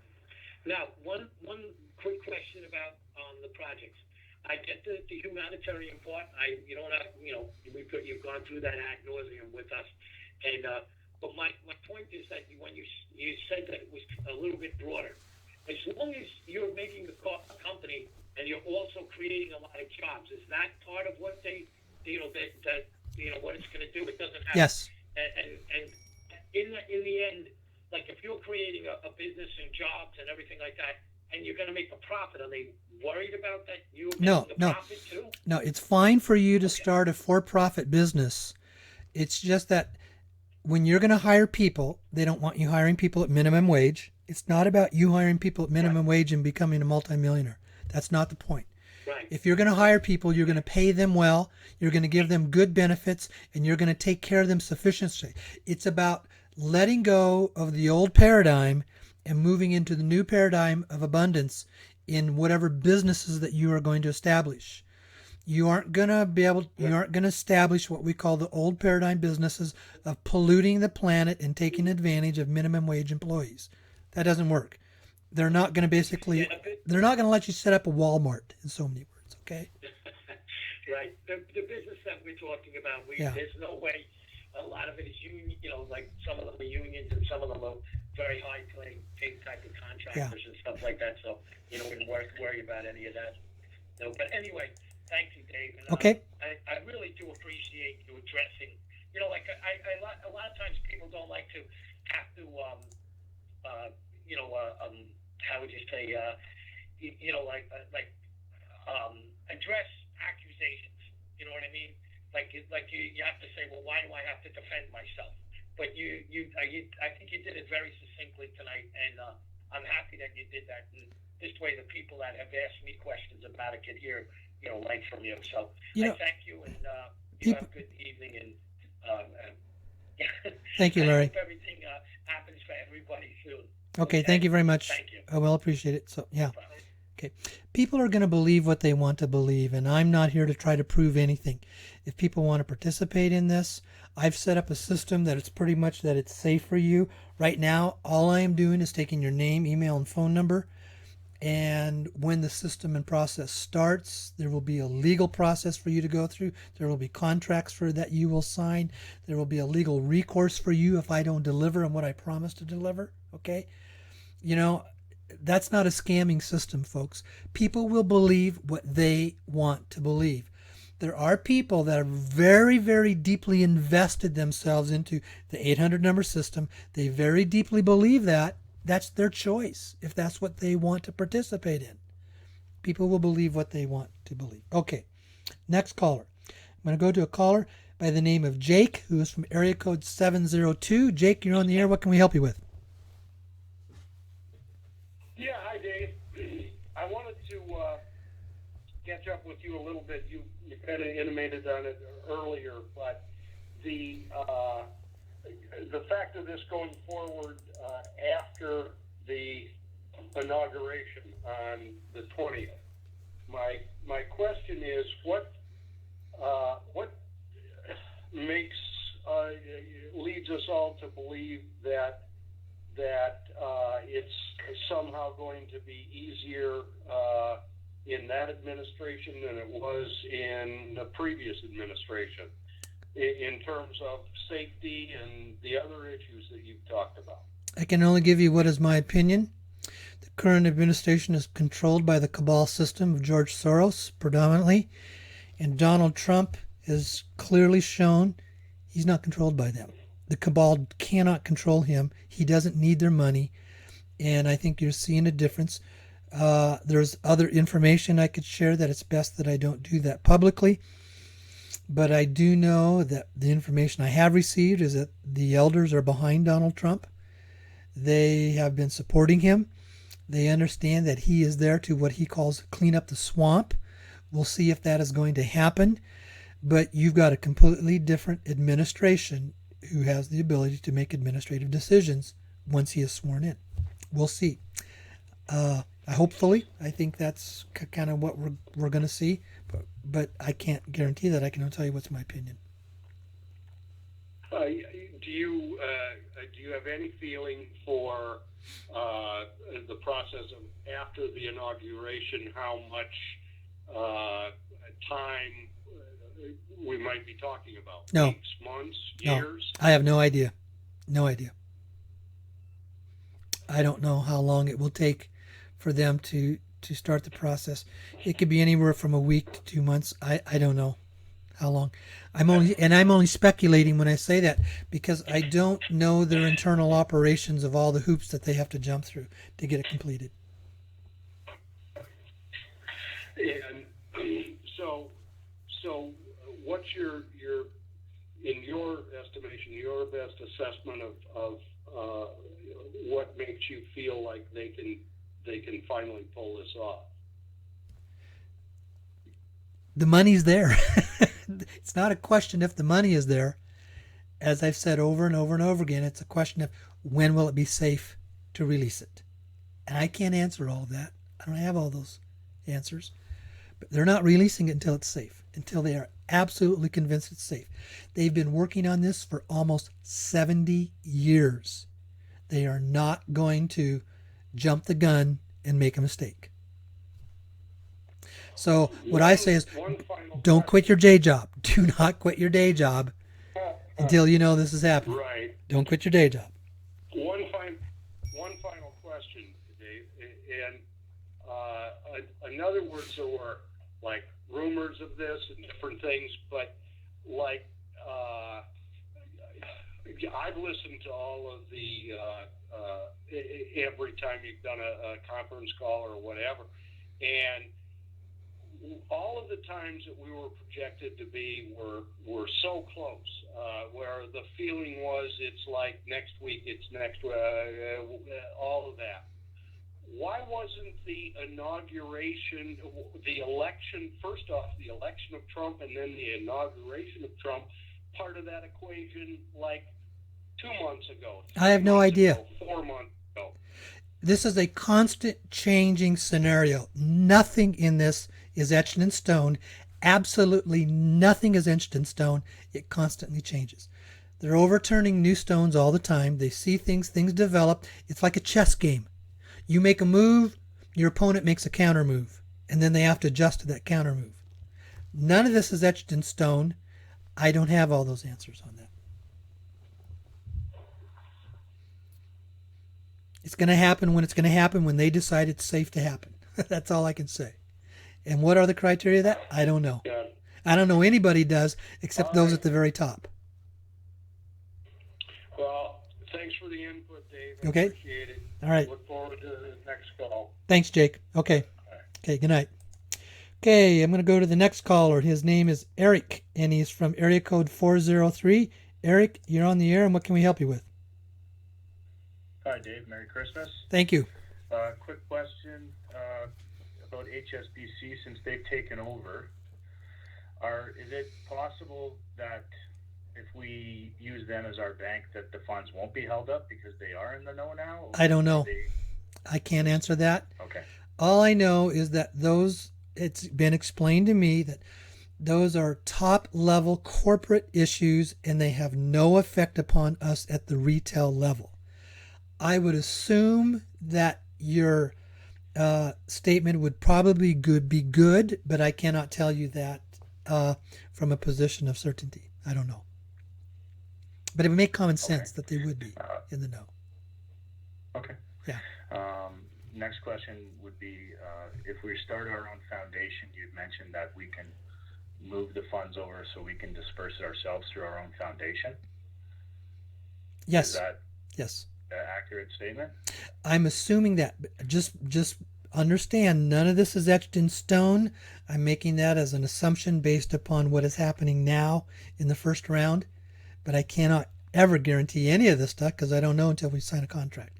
Now, one quick question about the projects. I get the humanitarian part. You've gone through that ad nauseum with us, and but my point is that when you said that it was a little bit broader, as long as you're making a company and you're also creating a lot of jobs, is that part of what they what it's going to do? It doesn't have. Yes. And in the end, like if you're creating a business and jobs and everything like that, and you're going to make a profit, are they worried about that? Profit too? No, it's fine for you to start a for-profit business. It's just that when you're going to hire people, they don't want you hiring people at minimum wage. It's not about you hiring people at minimum wage and becoming a multimillionaire. That's not the point. Right. If you're going to hire people, you're going to pay them well, you're going to give them good benefits, and you're going to take care of them sufficiently. It's about letting go of the old paradigm and moving into the new paradigm of abundance in whatever businesses that you are going to establish. You aren't going to be able, you aren't going to establish what we call the old paradigm businesses of polluting the planet and taking advantage of minimum wage employees. That doesn't work. They're not going to basically, they're not going to let you set up a Walmart, in so many words, okay? Right. The business that we're talking about, there's no way. A lot of it is union, like some of them are unions and some of them are very high paid type of contractors and stuff like that. So, we don't worry about any of that. No, but anyway, thank you, Dave. And, okay. I really do appreciate you addressing, like a lot of times people don't like to have to, how would you say, address accusations. You know what I mean? Like you have to say, well, why do I have to defend myself? But I think you did it very succinctly tonight, and I'm happy that you did that. And this way, the people that have asked me questions about it can hear, right from you. So I thank you, and you have a good evening. And thank you, Larry. I hope everything happens for everybody soon. Okay, thank you very much. Thank you. I will appreciate it. So, yeah. Okay. People are going to believe what they want to believe, and I'm not here to try to prove anything. If people want to participate in this, I've set up a system that it's pretty much that it's safe for you. Right now, all I am doing is taking your name, email, and phone number, and when the system and process starts, there will be a legal process for you to go through. There will be contracts for that you will sign. There will be a legal recourse for you if I don't deliver on what I promised to deliver, okay? That's not a scamming system, folks. People will believe what they want to believe. There are people that are very, very deeply invested themselves into the 800 number system. They very deeply believe that. That's their choice, if that's what they want to participate in. People will believe what they want to believe. Okay, next caller. I'm going to go to a caller by the name of Jake, who is from area code 702. Jake, you're on the air. What can we help you with? Yeah, hi, Dave. I wanted to catch up with you a little bit. You kind of intimated on it earlier, but the fact of this going forward after the inauguration on the 20th, my question is what makes leads us all to believe that it's somehow going to be easier in that administration than it was in the previous administration in terms of safety and the other issues that you've talked about? I can only give you what is my opinion. The current administration is controlled by the cabal system of George Soros predominantly, and Donald Trump has clearly shown he's not controlled by them. The cabal cannot control him. He doesn't need their money, and I think you're seeing a difference. There's other information I could share that it's best that I don't do that publicly, but I do know that the information I have received is that the elders are behind Donald Trump. They have been supporting him. They understand that he is there to what he calls clean up the swamp. We'll see if that is going to happen, but you've got a completely different administration who has the ability to make administrative decisions once he is sworn in. We'll see. Hopefully, I think that's kind of what we're going to see, but I can't guarantee that. I can only tell you what's my opinion. Do you have any feeling for the process of after the inauguration, how much time we might be talking about? No. Weeks, months, years? No, I have no idea. No idea. I don't know how long it will take for them to start the process. It could be anywhere from a week to 2 months. I don't know how long. I'm only speculating when I say that because I don't know their internal operations of all the hoops that they have to jump through to get it completed. And so what's your in your estimation, your best assessment of what makes you feel like they can finally pull this off? The money's there. It's not a question if the money is there. As I've said over and over and over again, it's a question of when will it be safe to release it. And I can't answer all of that. I don't have all those answers. But they're not releasing it until it's safe, until they are absolutely convinced it's safe. They've been working on this for almost 70 years. They are not going to jump the gun and make a mistake. So what I say is, don't quit your day job. Do not quit your day job until you know this is happening. Right. Don't quit your day job. One final question, Dave. And in other words, there were like rumors of this and different things, but like I've listened to all of the every time you've done a conference call or whatever, and all of the times that we were projected to be were so close, where the feeling was it's like next week, it's next, all of that. Why wasn't the inauguration, the election, first off, the election of Trump and then the inauguration of Trump, part of that equation like 2 months ago? I have no idea. Ago, 4 months ago. This is a constant changing scenario. Nothing in this is etched in stone. Absolutely nothing is etched in stone. It constantly changes. They're overturning new stones all the time. They see things develop. It's like a chess game. You make a move, your opponent makes a counter move, and then they have to adjust to that counter move. None of this is etched in stone. I don't have all those answers on that. It's going to happen when it's going to happen, when they decide it's safe to happen. That's all I can say. And what are the criteria of that? I don't know. Yeah. I don't know anybody does, except those at the very top. Well, thanks for the input, Dave. I Okay. appreciate it. All right. Look forward to the next call. Thanks, Jake. Okay. Okay, good night. Okay, I'm going to go to the next caller. His name is Eric, and he's from area code 403. Eric, you're on the air, and what can we help you with? Hi, Dave. Merry Christmas. Thank you. Quick question about HSBC. Since they've taken over, is it possible that if we use them as our bank, that the funds won't be held up because they are in the know now? Or I don't know. I can't answer that. Okay. All I know is that it's been explained to me that those are top level corporate issues and they have no effect upon us at the retail level. I would assume that your statement would probably be good, but I cannot tell you that from a position of certainty. I don't know. But it would make common sense that they would be in the know. Okay. Yeah. Next question would be, if we start our own foundation, you'd mentioned that we can move the funds over so we can disperse it ourselves through our own foundation. Yes. Is that yes. an accurate statement? I'm assuming that. Just understand, none of this is etched in stone. I'm making that as an assumption based upon what is happening now in the first round. But I cannot ever guarantee any of this stuff because I don't know until we sign a contract.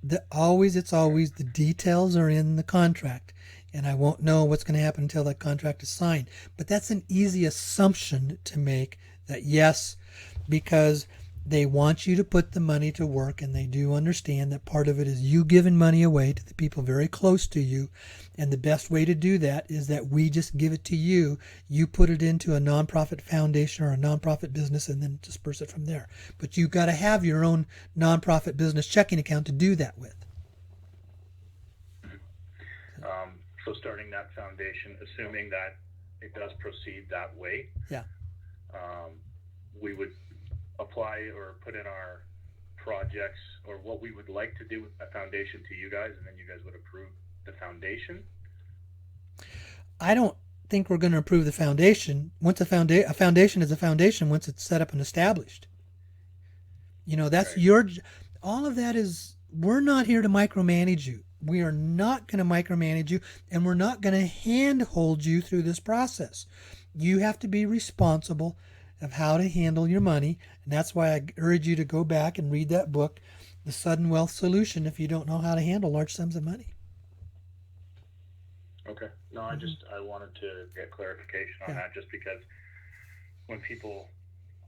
It's always the details are in the contract, and I won't know what's going to happen until that contract is signed. But that's an easy assumption to make, that yes, because they want you to put the money to work, and they do understand that part of it is you giving money away to the people very close to you, and the best way to do that is that we just give it to you. You put it into a nonprofit foundation or a nonprofit business and then disperse it from there. But you've got to have your own nonprofit business checking account to do that with. So starting that foundation, assuming that it does proceed that way, yeah, we would apply or put in our projects or what we would like to do with that foundation to you guys, and then you guys would approve the foundation? I don't think we're going to approve the foundation. Once a foundation is a foundation once it's set up and established. That's right. All of that is, we're not here to micromanage you. We are not going to micromanage you, and we're not going to handhold you through this process. You have to be responsible of how to handle your money, and that's why I urge you to go back and read that book, The Sudden Wealth Solution, if you don't know how to handle large sums of money. Okay. No, I wanted to get clarification on that, just because when people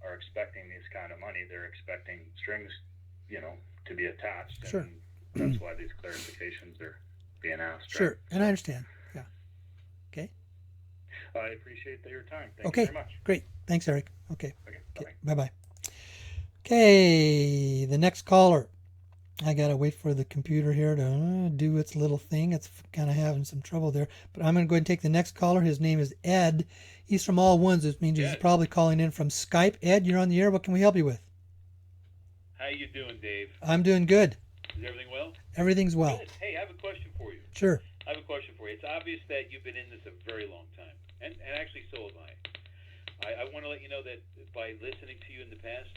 are expecting this kind of money, they're expecting strings, to be attached. Sure. And that's why these clarifications are being asked. Sure. Right? And I understand. Yeah. Okay. I appreciate your time. Thank Okay. you very much. Great. Thanks, Eric. Okay. Okay, Bye bye. Okay. The next caller. I gotta wait for the computer here to do its little thing. It's kind of having some trouble there. But I'm gonna go ahead and take the next caller. His name is Ed. He's from All Ones, which means he's probably calling in from Skype. Ed, you're on the air. What can we help you with? How you doing, Dave? I'm doing good. Is everything well? Everything's well. Good. Hey, I have a question for you. Sure. I have a question for you. It's obvious that you've been in this a very long time, and actually so have I. I want to let you know that by listening to you in the past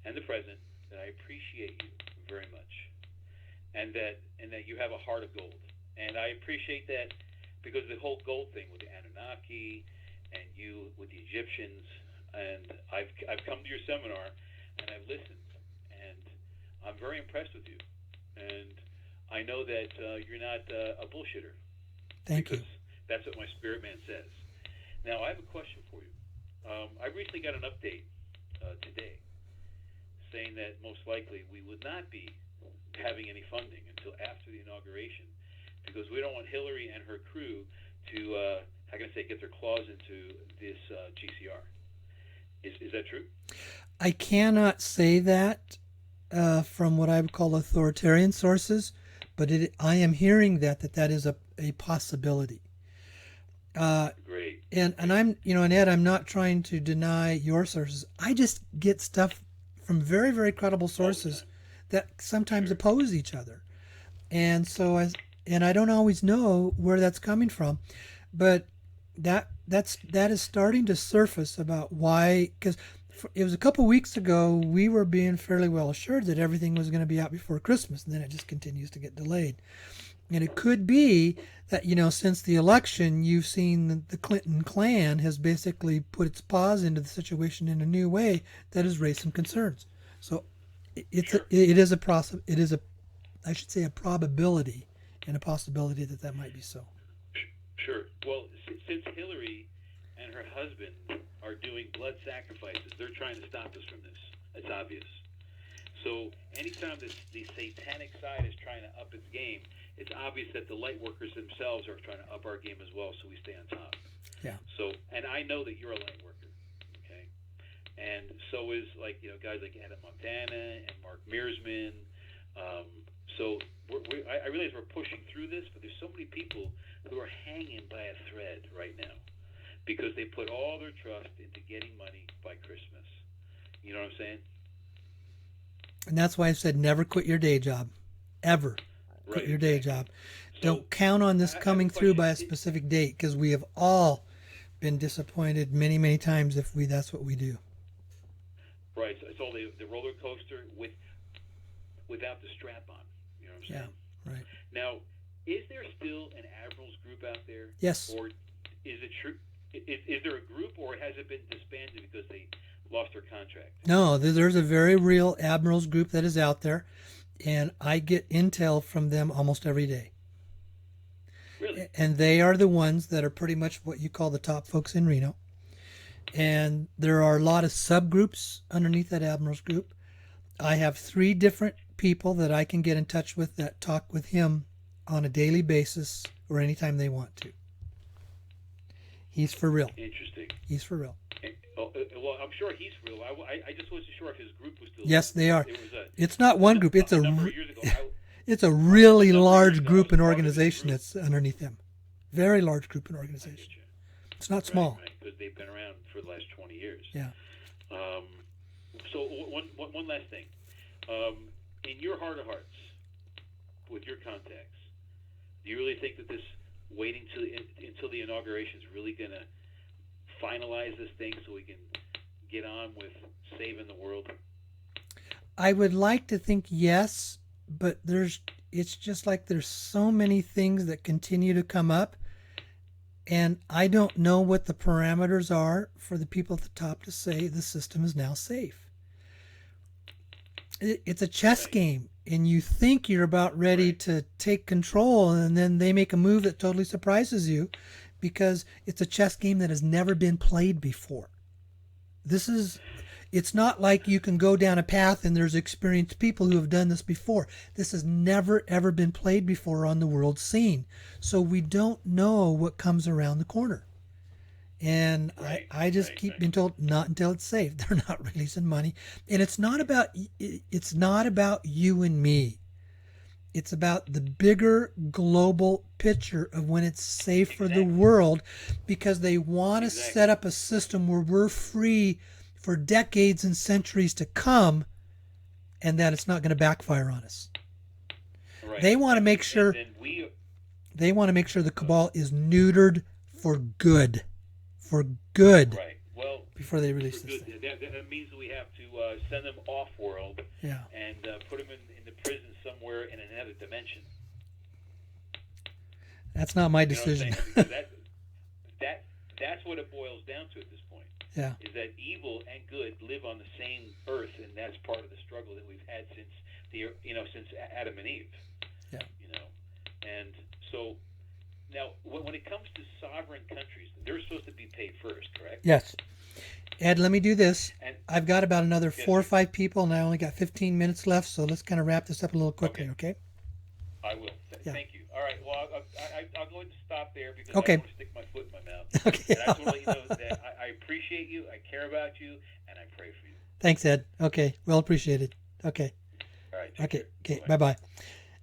and the present, that I appreciate you very much, and that you have a heart of gold. And I appreciate that because the whole gold thing with the Anunnaki and you with the Egyptians, and I've come to your seminar and I've listened, and I'm very impressed with you, and I know that you're not a bullshitter. Thank you. That's what my spirit man says. Now, I have a question for you. I recently got an update today saying that most likely we would not be having any funding until after the inauguration because we don't want Hillary and her crew to, how can I say, get their claws into this GCR. Is that true? I cannot say that from what I would call authoritarian sources, but I am hearing that is a possibility. Great. And I'm, and Ed, I'm not trying to deny your sources. I just get stuff from very, very credible sources that sometimes oppose each other. And so I don't always know where that's coming from, but that is starting to surface about why, because it was a couple weeks ago we were being fairly well assured that everything was going to be out before Christmas, and then it just continues to get delayed. And it could be that, since the election, you've seen the Clinton clan has basically put its paws into the situation in a new way that has raised some concerns. So it is a probability and a possibility that might be so. Sure. Well, since Hillary and her husband are doing blood sacrifices, they're trying to stop us from this. It's obvious. So anytime the satanic side is trying to up its game, it's obvious that the light workers themselves are trying to up our game as well, so we stay on top. Yeah. So, and I know that you're a light worker, okay? And so is guys like Adam Montana and Mark Mearsman. So I realize we're pushing through this, but there's so many people who are hanging by a thread right now because they put all their trust into getting money by Christmas. You know what I'm saying? And that's why I said never quit your day job, ever. Quit your day job. So, don't count on this coming through by a specific date, because we have all been disappointed many, many times if that's what we do. Right. So it's all the roller coaster without the strap on. You know what I'm saying? Yeah. Right. Now, is there still an Admirals group out there? Yes. Or is it true? Is there a group, or has it been disbanded because they lost their contract? No, there's a very real Admirals group that is out there. And I get intel from them almost every day. Really? And they are the ones that are pretty much what you call the top folks in Reno. And there are a lot of subgroups underneath that Admirals group. I have 3 different people that I can get in touch with that talk with him on a daily basis or anytime they want to. He's for real. Interesting. He's for real. Well, I'm sure he's real. I just wasn't sure if his group was still. Yes, they are. It was it's not one group. It's number of years ago. It's a really large group and organization that's underneath them. Very large group and organization. It's not small. Right, because they've been around for the last 20 years. Yeah. So one last thing. In your heart of hearts, with your contacts, do you really think that this waiting until the inauguration is really going to finalize this thing so we can get on with saving the world? I would like to think yes, but it's just like there's so many things that continue to come up, and I don't know what the parameters are for the people at the top to say the system is now safe. It's a chess game, and you think you're about ready to take control, and then they make a move that totally surprises you, because it's a chess game that has never been played before. It's not like you can go down a path and there's experienced people who have done this before. This has never, ever been played before on the world scene. So we don't know what comes around the corner. And Right, I just right, keep right. being told not until it's safe. They're not releasing money. And it's not about you and me. It's about the bigger global picture of when it's safe for the Exactly. world, because they want to Exactly. set up a system where we're free for decades and centuries to come, and that it's not going to backfire on us. Right. They want to And- make sure And then we, the cabal is neutered for good. For good. right. Well, Before they release for this good. thing. That means we have to send them off-world Yeah. and put them in the prison somewhere in another dimension. That's not my You know what I'm decision. saying? Because that's what it boils down to at this point. Yeah. Is that evil and good live on the same earth, and that's part of the struggle that we've had since since Adam and Eve. Yeah. And so now when it comes to sovereign countries, they're supposed to be paid first, correct? Yes. Ed, let me do this. And I've got about another Yes, 4 or sir. 5 people, and I only got 15 minutes left, so let's kind of wrap this up a little quickly, okay? I will. Yeah. Thank you. All right. Well, I'll go ahead and stop there because Okay. I don't want to stick my foot in my mouth. Okay. And I just want to let you know that I appreciate you, I care about you, and I pray for you. Thanks, Ed. Okay. Well appreciated. Okay. All right. take Okay. care. Okay. Bye-bye. Bye-bye.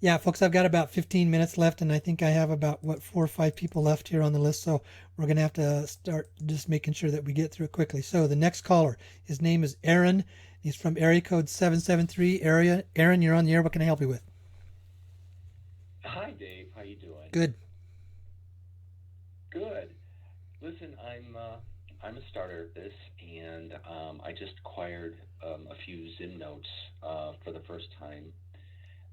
Yeah, folks, I've got about 15 minutes left, and I think I have about, 4 or 5 people left here on the list, so we're going to have to start just making sure that we get through it quickly. So the next caller, his name is Aaron. He's from area code 773 area. Aaron, you're on the air. What can I help you with? Hi, Dave. How you doing? Good. Good. Listen, I'm a starter at this, and I just acquired a few Zim notes for the first time,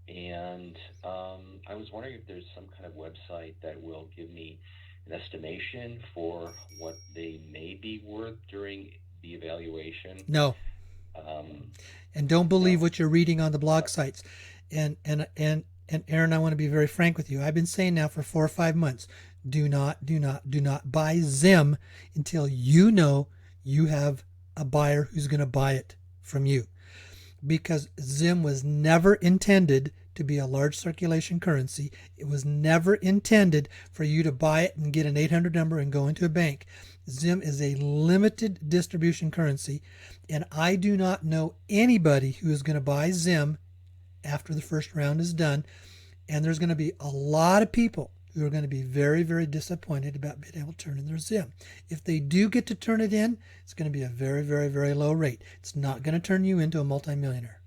and I was wondering if there's some kind of website that will give me an estimation for what they may be worth during the evaluation. No. Um, And don't believe No. what you're reading on the blog sites. And Aaron, I want to be very frank with you. I've been saying now for 4 or 5 months, do not buy Zim until you know you have a buyer who's going to buy it from you. Because Zim was never intended to be a large circulation currency. It was never intended for you to buy it and get an 800 number and go into a bank. Zim is a limited distribution currency, and I do not know anybody who is going to buy Zim after the first round is done. And there's going to be a lot of people who are going to be very, very disappointed about being able to turn in their Zim. If they do get to turn it in, it's going to be a very, very, very low rate. It's not going to turn you into a multimillionaire.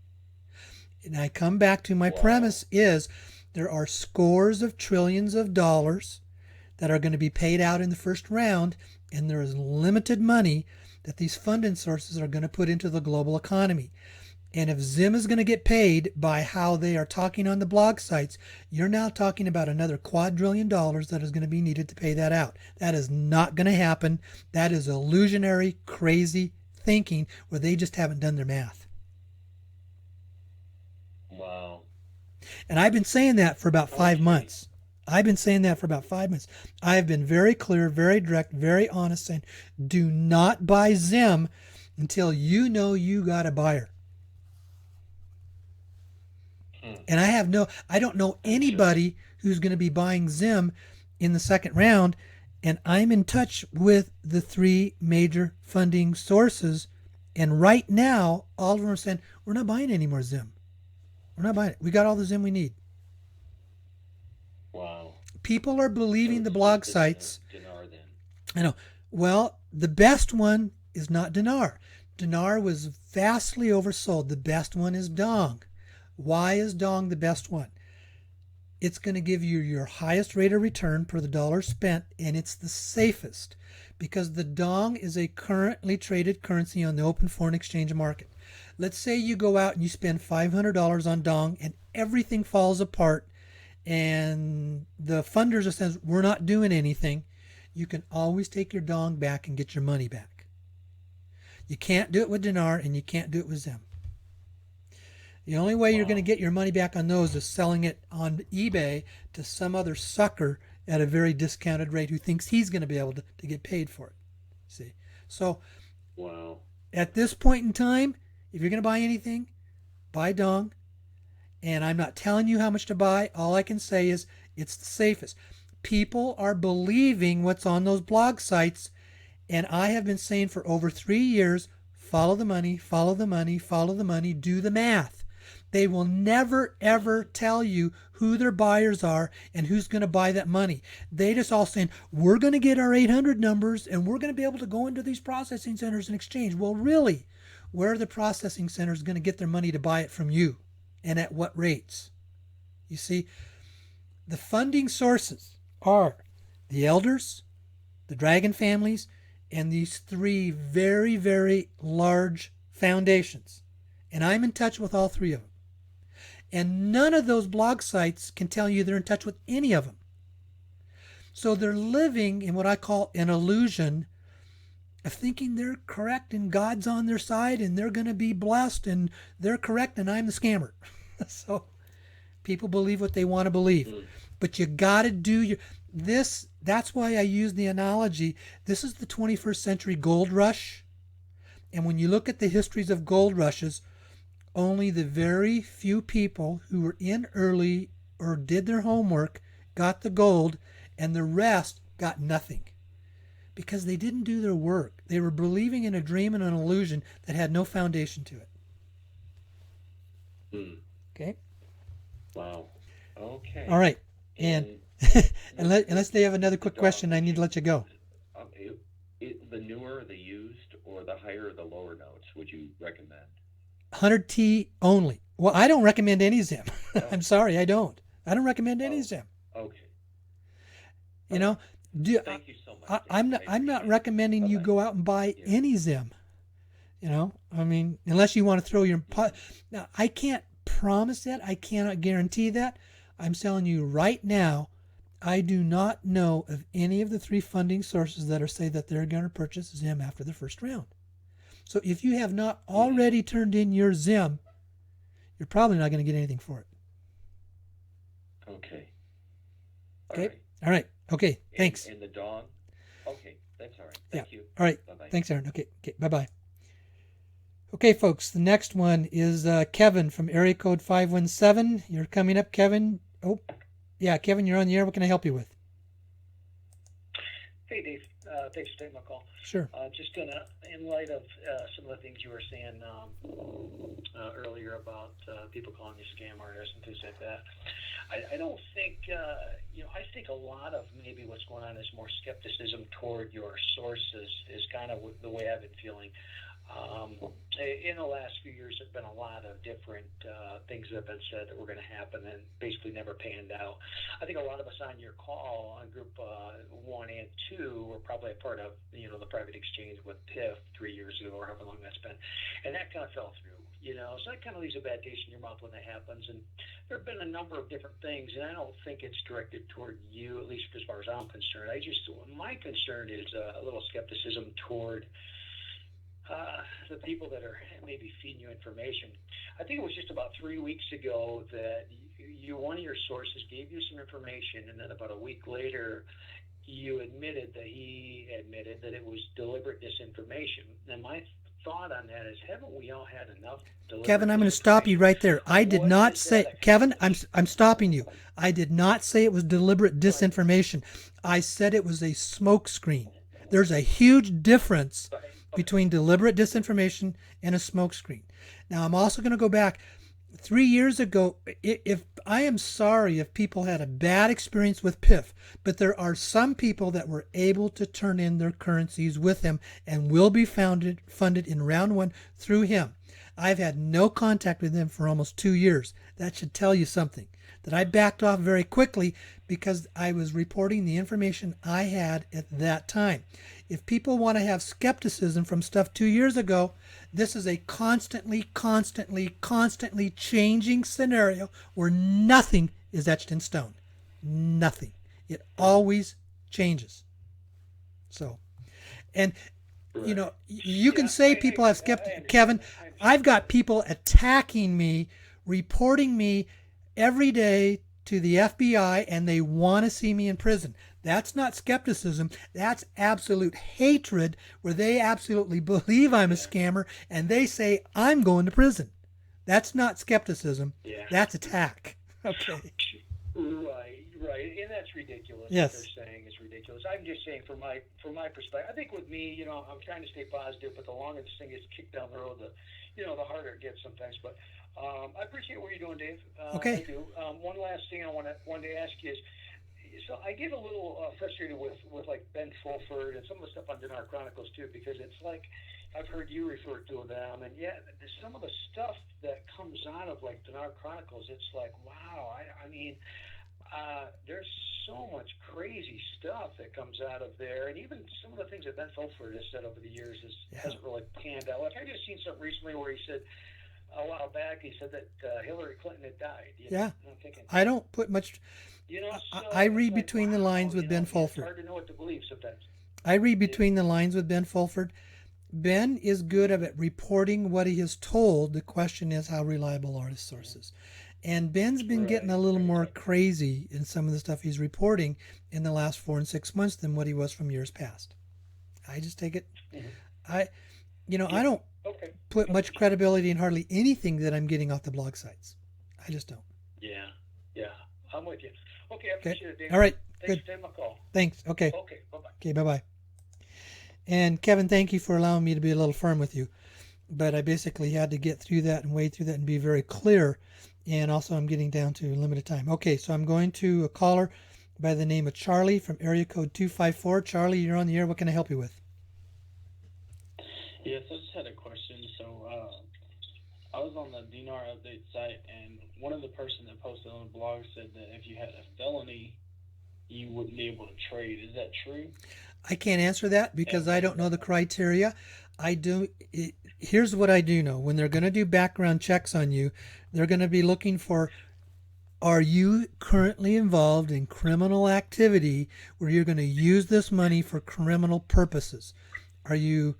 And I come back to my premise is there are scores of trillions of dollars that are going to be paid out in the first round, and there is limited money that these funding sources are going to put into the global economy. And if Zim is going to get paid by how they are talking on the blog sites, you're now talking about another $250 billion that is going to be needed to pay that out. That is not going to happen. That is illusionary, crazy thinking where they just haven't done their math. wow. And I've been saying that for about 5 months. I've been saying that for about 5 months. I've been very clear, very direct, very honest, saying do not buy Zim until you know you got a buyer. And I don't know anybody who's going to be buying Zim in the second round. And I'm in touch with the 3 major funding sources. And right now, all of them are saying, we're not buying any more Zim. We're not buying it. We got all the Zim we need. Wow. People are believing the blog sites. Dinar then. I know. Well, the best one is not Dinar. Dinar was vastly oversold. The best one is Dong. Why is Dong the best one? It's going to give you your highest rate of return per the dollar spent, and it's the safest because the Dong is a currently traded currency on the open foreign exchange market. Let's say you go out and you spend $500 on Dong and everything falls apart and the funders are saying, we're not doing anything. You can always take your Dong back and get your money back. You can't do it with Dinar and you can't do it with Zim. The only way you're going to get your money back on those is selling it on eBay to some other sucker at a very discounted rate who thinks he's going to be able to get paid for it. See? So Wow. at this point in time, if you're going to buy anything, buy dong. And I'm not telling you how much to buy. All I can say is it's the safest. People are believing what's on those blog sites. And I have been saying for over 3 years, follow the money, follow the money, follow the money, do the math. They will never, ever tell you who their buyers are and who's going to buy that money. They just all saying, we're going to get our 800 numbers and we're going to be able to go into these processing centers and exchange. Well, really, where are the processing centers going to get their money to buy it from you and at what rates? You see, the funding sources are the elders, the dragon families, and these 3 very, very large foundations. And I'm in touch with all 3 of them. And none of those blog sites can tell you they're in touch with any of them. So they're living in what I call an illusion of thinking they're correct and God's on their side and they're going to be blessed and they're correct and I'm the scammer. So people believe what they want to believe. But you got to do this. That's why I use the analogy. This is the 21st century gold rush. And when you look at the histories of gold rushes, only the very few people who were in early or did their homework got the gold, and the rest got nothing. Because they didn't do their work. They were believing in a dream and an illusion that had no foundation to it. Okay? Wow. Okay. All right. And unless they have another quick question, I need to let you go. The newer, the used, or the higher, the lower notes, would you recommend? 100T only. Well, I don't recommend any Zim. I'm sorry, I don't. I don't recommend any Zim. Okay. You know, thank you so much. I'm not recommending you go out and buy any Zim. You know, I mean, unless you want to throw your pot. Now, I can't promise that. I cannot guarantee that. I'm telling you right now, I do not know of any of the 3 funding sources that are say that they're going to purchase Zim after the first round. So if you have not already turned in your Zim, you're probably not going to get anything for it. Okay. All right. Okay. Thanks. And the dog? Okay. That's all right. Thank you. All right. Bye-bye. Thanks, Aaron. Okay. Bye-bye. Okay, folks. The next one is Kevin from area code 517. You're coming up, Kevin. Oh, yeah. Kevin, you're on the air. What can I help you with? Hey, Dave. Thanks for taking my call. Sure. Just in light of some of the things you were saying earlier about people calling you scam artists and things like that, I don't think, I think a lot of maybe what's going on is more skepticism toward your sources is kind of the way I've been feeling. In the last few years, there have been a lot of different things that have been said that were going to happen and basically never panned out. I think a lot of us on your call, on group 1 and 2, were probably a part of, the private exchange with PIF 3 years ago or however long that's been. And that kind of fell through, So that kind of leaves a bad taste in your mouth when that happens. And there have been a number of different things, and I don't think it's directed toward you, at least as far as I'm concerned. My concern is a little skepticism toward the people that are maybe feeding you information. I think it was just about 3 weeks ago that one of your sources gave you some information, and then about a week later, he admitted that it was deliberate disinformation. And my thought on that is, haven't we all had enough deliberate Kevin, I'm going to stop you right there. I did not say, Kevin, I'm stopping you. I did not say it was deliberate disinformation. I said it was a smokescreen. There's a huge difference between deliberate disinformation and a smokescreen. Now, I'm also going to go back 3 years ago. If I am sorry if people had a bad experience with PIF, but there are some people that were able to turn in their currencies with him and will be funded in round 1 through him. I've had no contact with him for almost 2 years. That should tell you something. That I backed off very quickly because I was reporting the information I had at that time. If people want to have skepticism from stuff 2 years ago, this is a constantly changing scenario where nothing is etched in stone. Nothing. It always changes. So, and you can say people have skepticism. Kevin, I've got people attacking me, reporting me every day to the FBI, and they want to see me in prison. That's not skepticism. That's absolute hatred where they absolutely believe I'm a scammer and they say I'm going to prison. That's not skepticism. Yeah. That's attack. Okay. Right, and that's ridiculous. Yes. What they're saying is ridiculous. I'm just saying, from my perspective, I think with me, I'm trying to stay positive, but the longer this thing gets kicked down the road, the harder it gets sometimes. But I appreciate what you're doing, Dave. Okay. I do. One last thing I wanted to ask you is, so I get a little frustrated with like Ben Fulford and some of the stuff on Dinar Chronicles too, because it's like I've heard you refer to them, and yeah, some of the stuff that comes out of like Dinar Chronicles, it's like, wow. I mean. There's so much crazy stuff that comes out of there, and even some of the things that Ben Fulford has said over the years hasn't really panned out. Like I just seen something recently where he said a while back, he said that Hillary Clinton had died. Yeah. I'm thinking, I don't put much. so I read it's between the lines with Ben It's Fulford. hard to know what to believe sometimes. I read between the lines with Ben Fulford. Ben is good at reporting what he is told. The question is, how reliable are his sources? And Ben's been getting a little more crazy in some of the stuff he's reporting in the last 4 and 6 months than what he was from years past. I just take it. I don't put much credibility in hardly anything that I'm getting off the blog sites. I just don't. Yeah, I'm with you. Okay, I appreciate it, Dave. All right, Thanks good. for taking my call. Thanks. Okay. Okay, bye-bye. Okay, bye-bye. And Kevin, thank you for allowing me to be a little firm with you. But I basically had to get through that and wade through that and be very clear. And also I'm getting down to limited time. Okay, so I'm going to a caller by the name of Charlie from area code 254. Charlie, you're on the air. What can I help you with? Yes, I just had a question. So I was on the Dinar update site, and one of the person that posted on the blog said that if you had a felony, you wouldn't be able to trade. Is that true? I can't answer that because I don't know the criteria. Here's what I do know. When they're going to do background checks on you, they're going to be looking for, are you currently involved in criminal activity where you're going to use this money for criminal purposes? Are you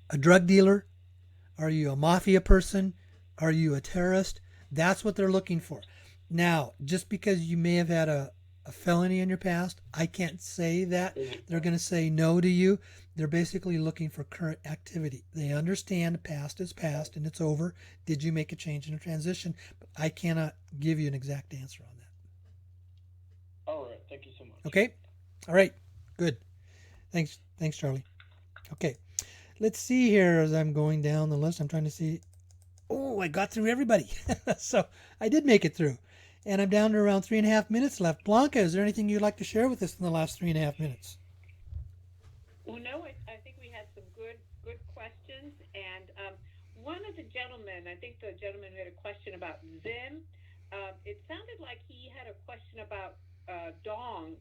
a drug dealer? Are you a mafia person? Are you a terrorist? That's what they're looking for. Now, just because you may have had a felony in your past, I can't say that. They're going to say no to you. They're basically looking for current activity. They understand past is past and it's over. Did you make a change in a transition? But I cannot give you an exact answer on that. All right. Thank you so much. Okay. All right. Good. Thanks, Charlie. Okay. Let's see here as I'm going down the list. I'm trying to see. Oh, I got through everybody. So I did make it through. And I'm down to around 3.5 minutes left. Blanca, is there anything you'd like to share with us in the last 3.5 minutes? Well, no, I think we had some good questions. And one of the gentlemen, I think the gentleman who had a question about Zim, it sounded like he had a question about Dong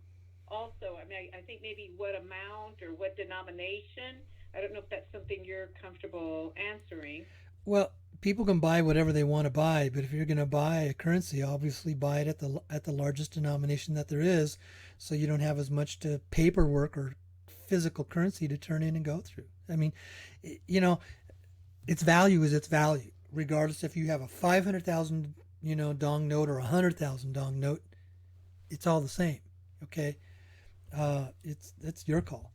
also. I mean, I think maybe what amount or what denomination. I don't know if that's something you're comfortable answering. Well, people can buy whatever they want to buy, but if you're going to buy a currency, obviously buy it at the largest denomination that there is, so you don't have as much to paperwork or physical currency to turn in and go through. I mean, its value is its value, regardless if you have a 500,000 dong note or a 100,000 dong note. It's all the same. Okay, it's your call.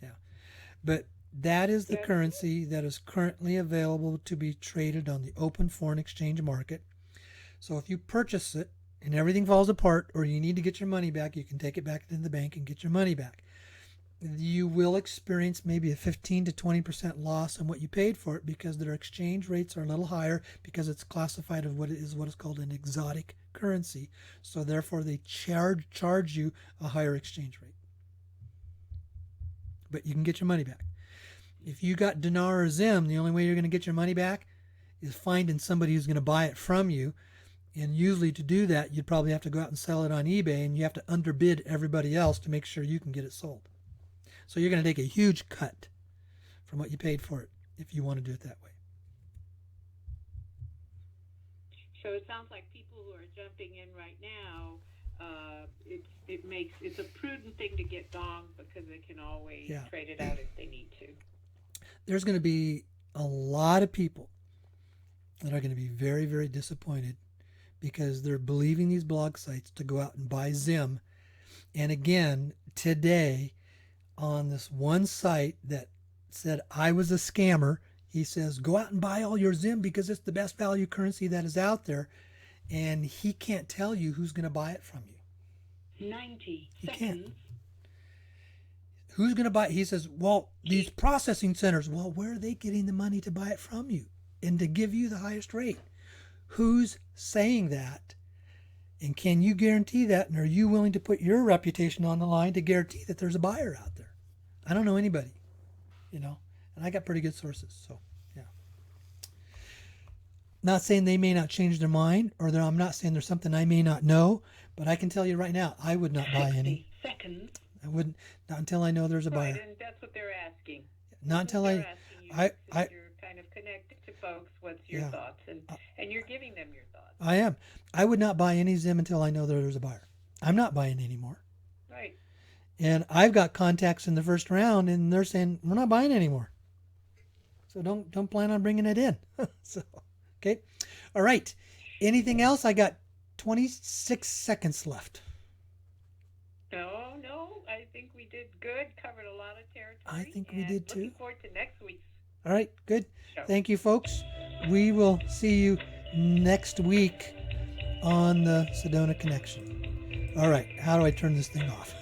Yeah, but that is the currency that is currently available to be traded on the open foreign exchange market. So if you purchase it and everything falls apart or you need to get your money back, you can take it back into the bank and get your money back. You will experience maybe a 15 to 20% loss on what you paid for it because their exchange rates are a little higher because it's classified as what is called an exotic currency. So therefore they charge you a higher exchange rate. But you can get your money back. If you got dinar or zim, the only way you're going to get your money back is finding somebody who's going to buy it from you. And usually to do that, you'd probably have to go out and sell it on eBay, and you have to underbid everybody else to make sure you can get it sold. So you're going to take a huge cut from what you paid for it if you want to do it that way. So it sounds like people who are jumping in right now, it's a prudent thing to get dong because they can always trade it out if they need to. There's going to be a lot of people that are going to be very, very disappointed because they're believing these blog sites to go out and buy Zim And again, today, on this one site that said I was a scammer, he says, go out and buy all your Zim because it's the best value currency that is out there. And he can't tell you who's going to buy it from you. 90 He seconds. can't. Who's going to buy it? He says, well, these processing centers, well, where are they getting the money to buy it from you and to give you the highest rate? Who's saying that? And can you guarantee that? And are you willing to put your reputation on the line to guarantee that there's a buyer out there? I don't know anybody, and I got pretty good sources. So, yeah. Not saying they may not change their mind, or I'm not saying there's something I may not know, but I can tell you right now, I would not buy any. 60 seconds. I wouldn't, not until I know there's a buyer. Right, and that's what they're asking. Not until They're asking you, I since you're kind of connected to folks. What's your Yeah. thoughts? And you're giving them your thoughts. I am. I would not buy any Zim until I know that there's a buyer. I'm not buying anymore. Right. And I've got contacts in the first round, and they're saying we're not buying anymore. So don't plan on bringing it in. So, okay, all right. Anything else? I got 26 seconds left. No, I think we did good. Covered a lot of territory. I think we and did too. Looking forward to next week's All right, good. show. Thank you, folks. We will see you next week on the Sedona Connection. All right, how do I turn this thing off?